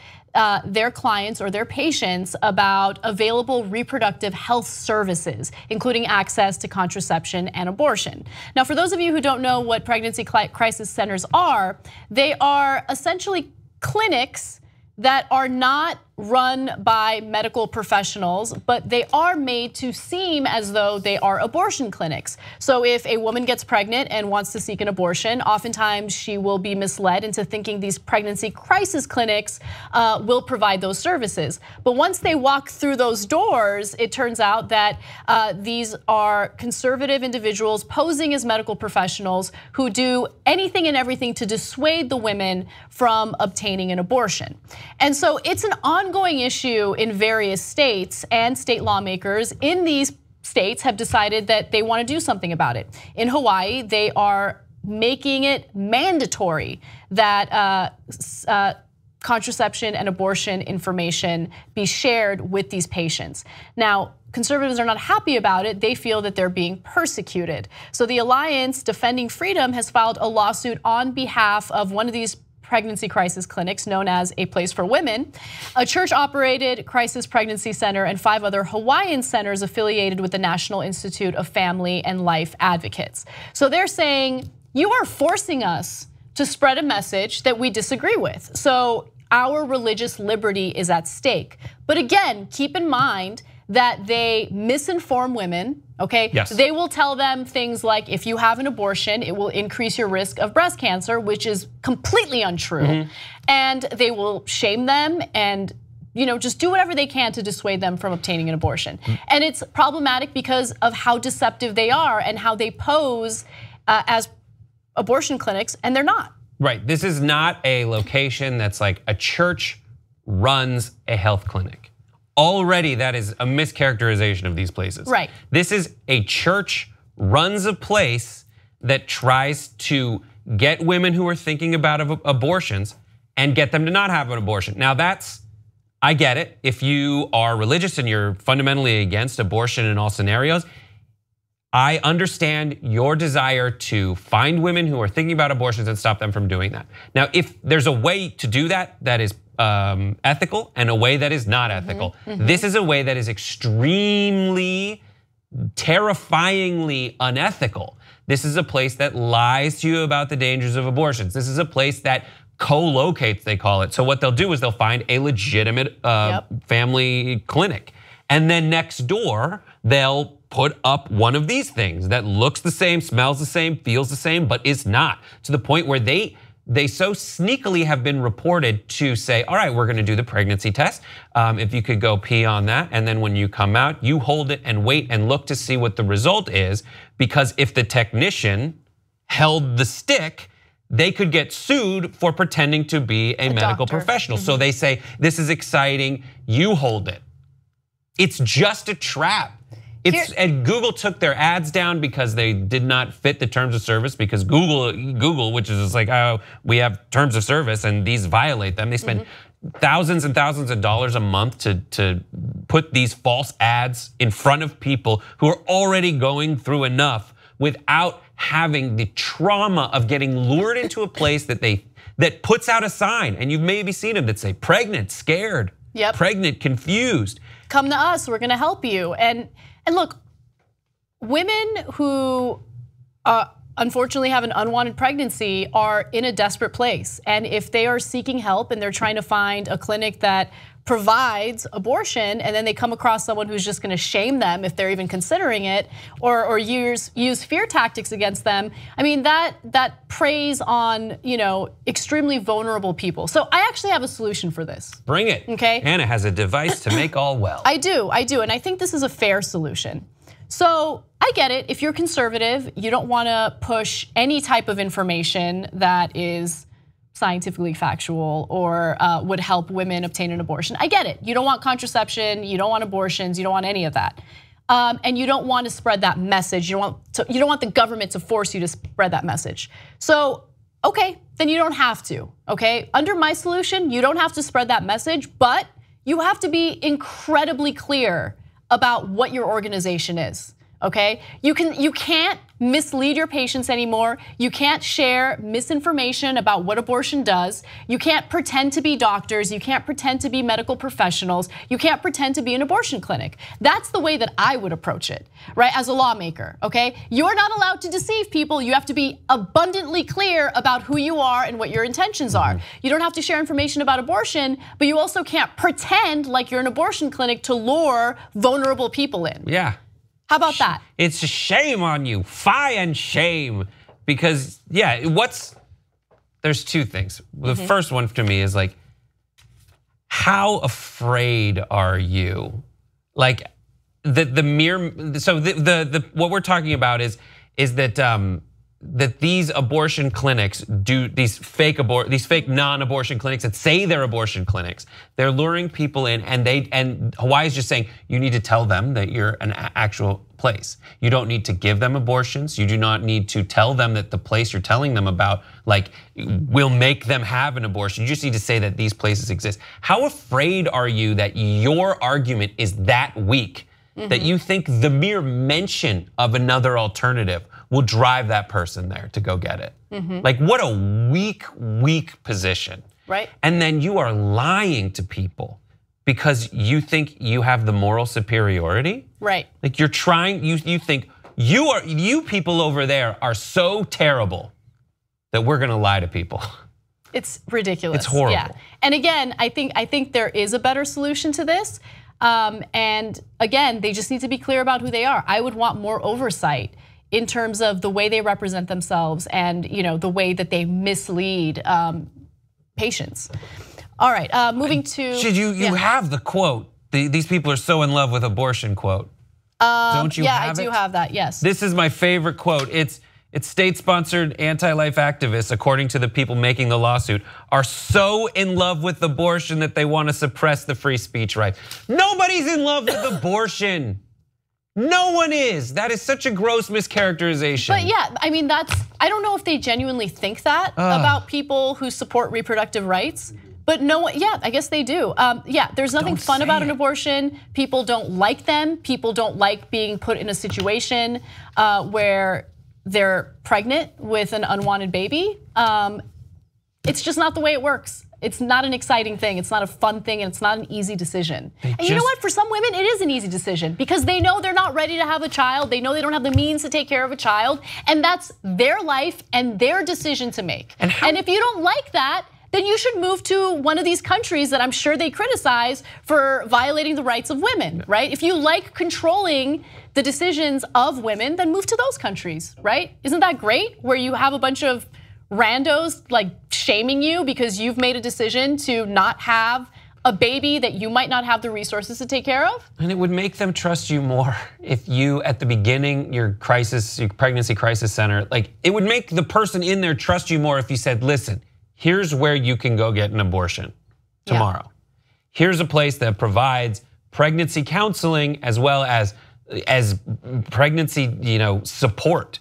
their clients or their patients about available reproductive health services, including access to contraception and abortion. Now, for those of you who don't know what pregnancy crisis centers are, they are essentially clinics that are not run by medical professionals, but they are made to seem as though they are abortion clinics. So if a woman gets pregnant and wants to seek an abortion, oftentimes she will be misled into thinking these pregnancy crisis clinics will provide those services. But once they walk through those doors, it turns out that these are conservative individuals posing as medical professionals who do anything and everything to dissuade the women from obtaining an abortion. And so it's an ongoing issue in various states, and state lawmakers in these states have decided that they want to do something about it. In Hawaii, they are making it mandatory that contraception and abortion information be shared with these patients. Now, conservatives are not happy about it. They feel that they're being persecuted. So the Alliance Defending Freedom has filed a lawsuit on behalf of one of these pregnancy crisis clinics known as A Place for Women, a church-operated crisis pregnancy center, and 5 other Hawaiian centers affiliated with the National Institute of Family and Life Advocates. So they're saying, you are forcing us to spread a message that we disagree with. So our religious liberty is at stake. But again, keep in mind that they misinform women, okay? Yes. They will tell them things like, if you have an abortion, it will increase your risk of breast cancer, which is completely untrue. And they will shame them and just do whatever they can to dissuade them from obtaining an abortion. And it's problematic because of how deceptive they are and how they pose as abortion clinics, and they're not. Right, this is not a location that's like a church runs a health clinic. Already that is a mischaracterization of these places. Right. This is a church runs a place that tries to get women who are thinking about abortions and get them to not have an abortion. Now I get it. If you are religious and you're fundamentally against abortion in all scenarios, I understand your desire to find women who are thinking about abortions and stop them from doing that. Now, if there's a way to do that that is ethical and a way that is not ethical, this is a way that is extremely, terrifyingly unethical. This is a place that lies to you about the dangers of abortions. This is a place that co-locates, they call it. So what they'll do is they'll find a legitimate family clinic. And then next door, they'll put up one of these things that looks the same, smells the same, feels the same, but is not. To the point where they so sneakily have been reported to say, all right, we're gonna do the pregnancy test. If you could go pee on that, and then when you come out, you hold it and wait and look to see what the result is. Because if the technician held the stick, they could get sued for pretending to be a medical professional. So they say, this is exciting, you hold it. It's just a trap. And Google took their ads down because they did not fit the terms of service, because Google, which is just like, oh, we have terms of service and these violate them. They spend thousands and thousands of dollars a month to put these false ads in front of people who are already going through enough without having the trauma of getting lured into a place that puts out a sign. And you've maybe seen them that say pregnant, scared, pregnant, confused. Come to us, we're gonna help you. And look, women who unfortunately have an unwanted pregnancy are in a desperate place. And if they are seeking help and they're trying to find a clinic that provides abortion, and then they come across someone who's just gonna shame them if they're even considering it, or use fear tactics against them, I mean, that preys on extremely vulnerable people. So I actually have a solution for this. Bring it. Okay. Hannah has a device to make all well. I do, and I think this is a fair solution. So I get it, if you're conservative, you don't wanna push any type of information that is scientifically factual or would help women obtain an abortion. I get it. You don't want contraception, you don't want abortions, you don't want any of that. And you don't want to spread that message. You don't want the government to force you to spread that message. So, okay, then you don't have to, okay? Under my solution, you don't have to spread that message, but you have to be incredibly clear about what your organization is. Okay, you can't mislead your patients anymore. You can't share misinformation about what abortion does. You can't pretend to be doctors. You can't pretend to be medical professionals. You can't pretend to be an abortion clinic. That's the way that I would approach it, right? As a lawmaker, okay? You're not allowed to deceive people. You have to be abundantly clear about who you are and what your intentions are. You don't have to share information about abortion, but you also can't pretend like you're an abortion clinic to lure vulnerable people in. Yeah. How about that? It's a shame on you, fie and shame. Because there's two things. The first one to me is like, how afraid are you? Like what we're talking about is that that these abortion clinics do these fake non-abortion clinics that say they're abortion clinics. They're luring people in, and Hawaii is just saying you need to tell them that you're an actual place. You don't need to give them abortions. You do not need to tell them that the place you're telling them about will make them have an abortion. You just need to say that these places exist. How afraid are you that your argument is that weak, that you think the mere mention of another alternative will drive that person there to go get it? Like, what a weak position. Right. And then you are lying to people because you think you have the moral superiority. Right. Like you think you people over there are so terrible that we're gonna lie to people. It's ridiculous. It's horrible. Yeah. And again, I think there is a better solution to this. And again, they just need to be clear about who they are. I would want more oversight in terms of the way they represent themselves and the way that they mislead patients. All right, moving to. You have the quote. These people are so in love with abortion quote. Don't you have it? Yeah, I do have that, yes. This is my favorite quote. It's state-sponsored anti-life activists, according to the people making the lawsuit, are so in love with abortion that they want to suppress the free speech right. Nobody's in love with abortion. No one is. That is such a gross mischaracterization. But yeah, I mean, I don't know if they genuinely think that about people who support reproductive rights. But no, yeah, I guess they do. Yeah, there's nothing fun about an abortion. People don't like them. People don't like being put in a situation where they're pregnant with an unwanted baby. It's just not the way it works. It's not an exciting thing. It's not a fun thing, and it's not an easy decision. And you know what? For some women, it is an easy decision because they know they're not ready to have a child. They know they don't have the means to take care of a child, and that's their life and their decision to make. And if you don't like that, then you should move to one of these countries that I'm sure they criticize for violating the rights of women, right? If you like controlling the decisions of women, then move to those countries, right? Isn't that great? Where you have a bunch of randos like shaming you because you've made a decision to not have a baby that you might not have the resources to take care of? And it would make them trust you more if you, at the beginning, your pregnancy crisis center, like it would make the person in there trust you more if you said, listen, here's where you can go get an abortion tomorrow. Yeah. Here's a place that provides pregnancy counseling as well as pregnancy, support.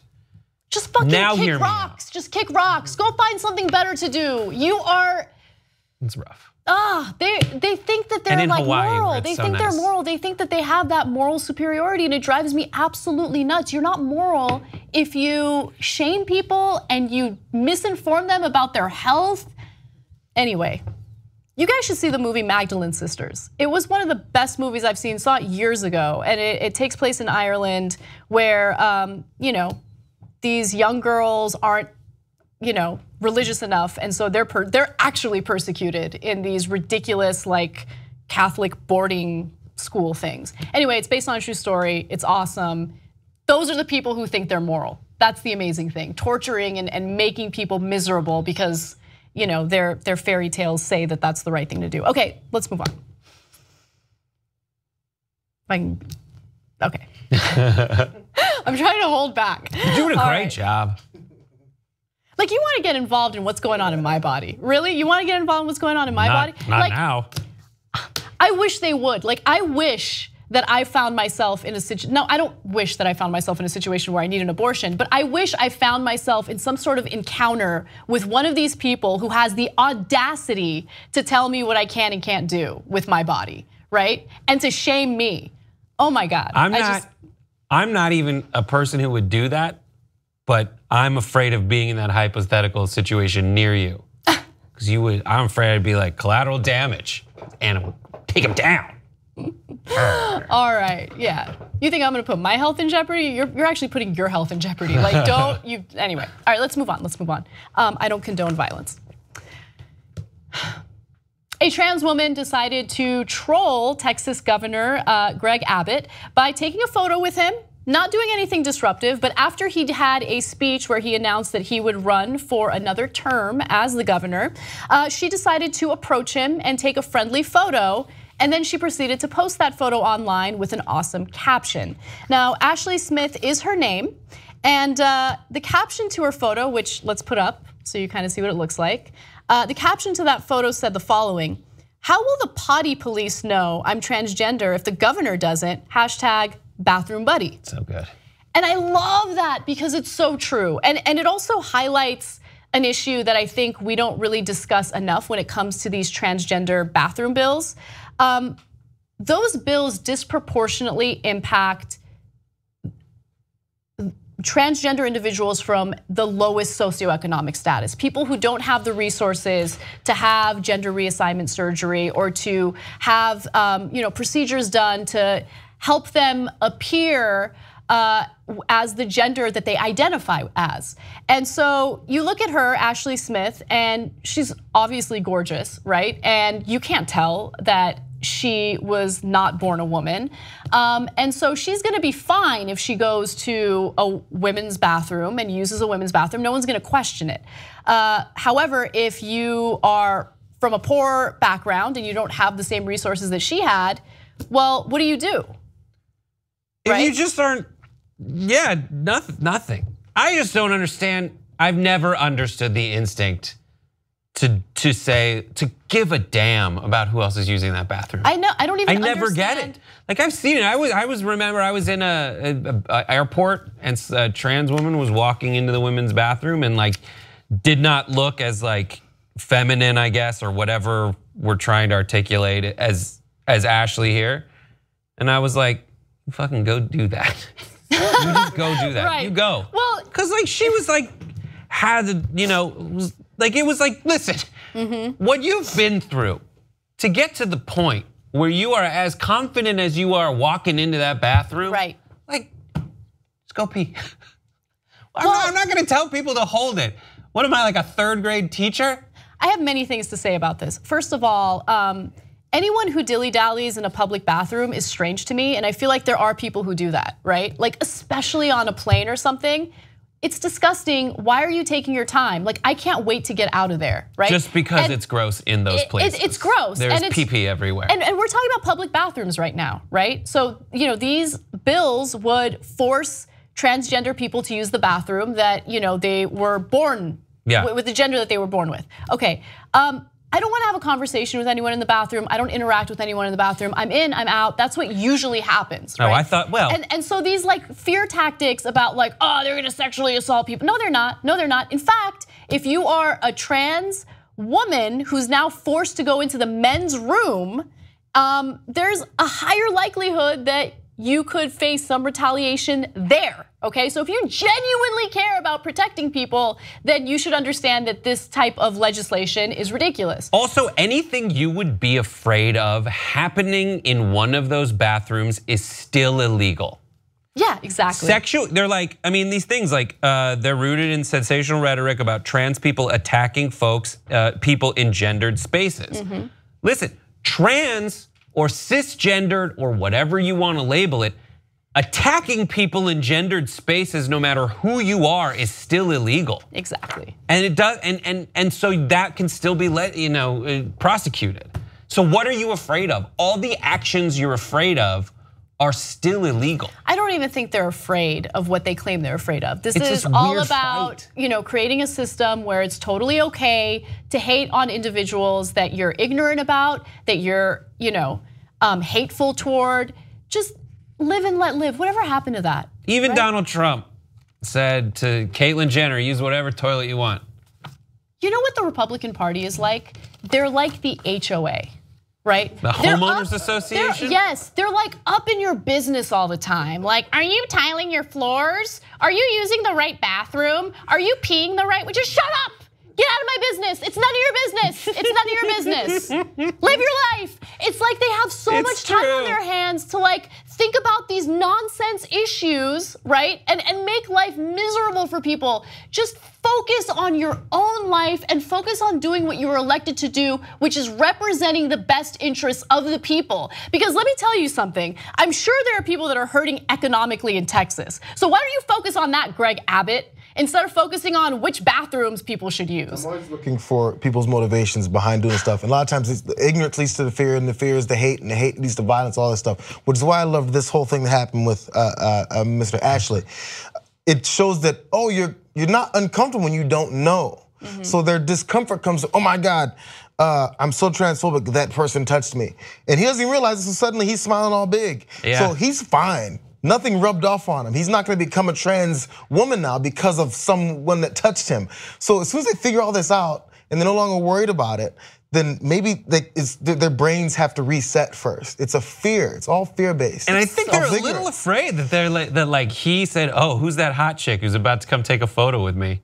Just fucking kick rocks. Just kick rocks. Go find something better to do. You are. It's rough. They think that they're like Hawaii, moral. They think they're moral. They think that they have that moral superiority, and it drives me absolutely nuts. You're not moral if you shame people and you misinform them about their health. Anyway, you guys should see the movie Magdalene Sisters. It was one of the best movies I've seen. Saw it years ago, and it takes place in Ireland, where these young girls aren't religious enough, and so they're actually persecuted in these ridiculous like Catholic boarding school things. Anyway, it's based on a true story. It's awesome. Those are the people who think they're moral. That's the amazing thing. Torturing and making people miserable because their fairy tales say that that's the right thing to do. Okay, let's move on. Okay. I'm trying to hold back. You're doing a great job. Like, you want to get involved in what's going on in my body. Really? You want to get involved in what's going on in my body? Not now. I wish they would. Like, I wish that I found myself in a situation. No, I don't wish that I found myself in a situation where I need an abortion, but I wish I found myself in some sort of encounter with one of these people who has the audacity to tell me what I can and can't do with my body, right? And to shame me. Oh my God. I'm not even a person who would do that, but I'm afraid of being in that hypothetical situation near you. Because I'm afraid I'd be like collateral damage and it would take him down. All right, yeah. You think I'm gonna put my health in jeopardy? You're actually putting your health in jeopardy. Like, don't you, anyway. All right, let's move on. I don't condone violence. A trans woman decided to troll Texas Governor Greg Abbott by taking a photo with him, not doing anything disruptive, but after he had a speech where he announced that he would run for another term as the governor, she decided to approach him and take a friendly photo, and then she proceeded to post that photo online with an awesome caption. Now, Ashley Smith is her name, and the caption to her photo, which let's put up so you kind of see what it looks like. The caption to that photo said the following: "How will the potty police know I'm transgender if the governor doesn't? #BathroomBuddy." So good. And I love that because it's so true. And it also highlights an issue that I think we don't really discuss enough when it comes to these transgender bathroom bills. Those bills disproportionately impact transgender individuals from the lowest socioeconomic status, people who don't have the resources to have gender reassignment surgery or to have procedures done to help them appear as the gender that they identify as. And so you look at her, Ashley Smith, and she's obviously gorgeous, right? And you can't tell that she was not born a woman. And so she's gonna be fine if she goes to a women's bathroom and uses a women's bathroom. No one's gonna question it. However, if you are from a poor background and you don't have the same resources that she had, well, what do you do? If you just aren't, yeah, nothing. I just don't understand. I've never understood the instinct to give a damn about who else is using that bathroom. I know, I don't even understand. I never get it. Like I've seen it. I was in a airport and a trans woman was walking into the women's bathroom and like did not look as like feminine, I guess, or whatever we're trying to articulate as Ashley here. And I was like, fucking go do that. You just go do that. Right. You go. Well, because like she was like, like it was like, listen, what you've been through to get to the point where you are as confident as you are walking into that bathroom. Right. Like, just go pee. I'm not gonna tell people to hold it. What am I, like a third grade teacher? I have many things to say about this. First of all, anyone who dilly-dallies in a public bathroom is strange to me, and I feel like there are people who do that, right? Like especially on a plane or something. It's disgusting. Why are you taking your time? Like I can't wait to get out of there, right? Just because it's gross in those places. It's gross. There's pee-pee everywhere. And we're talking about public bathrooms right now, right? So these bills would force transgender people to use the bathroom that they were born with the gender that they were born with. Okay. I don't want to have a conversation with anyone in the bathroom. I don't interact with anyone in the bathroom. I'm in, I'm out. That's what usually happens, right? Oh, I thought, well. And so these like fear tactics about like, oh, they're gonna sexually assault people. No, they're not. No, they're not. In fact, if you are a trans woman who's now forced to go into the men's room, there's a higher likelihood that you could face some retaliation there, okay? So if you genuinely care about protecting people, then you should understand that this type of legislation is ridiculous. Also, anything you would be afraid of happening in one of those bathrooms is still illegal. Yeah, exactly. They're like, I mean, these things like they're rooted in sensational rhetoric about trans people attacking people in gendered spaces. Listen, trans or cisgendered or whatever you want to label it, attacking people in gendered spaces, no matter who you are, is still illegal. Exactly. And it does, and so that can still be prosecuted. So what are you afraid of? All the actions you're afraid of are still illegal. I don't even think they're afraid of what they claim they're afraid of. This is all about creating a system where it's totally okay to hate on individuals that you're ignorant about, that you're hateful toward. Just live and let live. Whatever happened to that? Even right? Donald Trump said to Caitlyn Jenner, use whatever toilet you want. You know what the Republican Party is like? They're like the HOA. Right? The homeowners association? Yes, they're like up in your business all the time. Like, are you tiling your floors? Are you using the right bathroom? Are you peeing the right way? Just shut up! Get out of my business. It's none of your business. It's none of your business. Live your life. It's like they have so much time on their hands to like think about these nonsense issues, right? And make life miserable for people. Just focus on your own life and focus on doing what you were elected to do, which is representing the best interests of the people. Because let me tell you something, I'm sure there are people that are hurting economically in Texas. So why don't you focus on that, Greg Abbott, instead of focusing on which bathrooms people should use? I'm always looking for people's motivations behind doing stuff. And a lot of times the ignorance leads to the fear, and the fear is the hate, and the hate leads to violence, all this stuff. Which is why I love this whole thing that happened with Mr. Ashley. It shows that, oh, you're not uncomfortable when you don't know. So their discomfort comes, oh my God, I'm so transphobic, that person touched me. And he doesn't even realize it, so suddenly he's smiling all big. So he's fine. Nothing rubbed off on him. He's not gonna become a trans woman now because of someone that touched him. So as soon as they figure all this out and they're no longer worried about it, then maybe their brains have to reset first. It's a fear, it's all fear-based. And I think they're a little afraid that he said, oh, who's that hot chick who's about to come take a photo with me?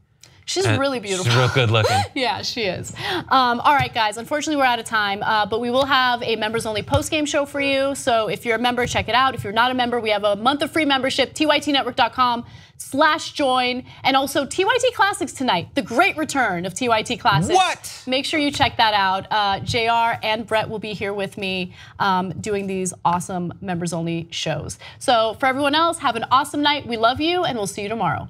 She's really beautiful. She's real good looking. Yeah, she is. All right, guys, unfortunately we're out of time, but we will have a members only post-game show for you. So if you're a member, check it out. If you're not a member, we have a month of free membership, tytnetwork.com/join. And also TYT Classics tonight, the great return of TYT Classics. What? Make sure you check that out. JR and Brett will be here with me doing these awesome members only shows. So for everyone else, have an awesome night. We love you and we'll see you tomorrow.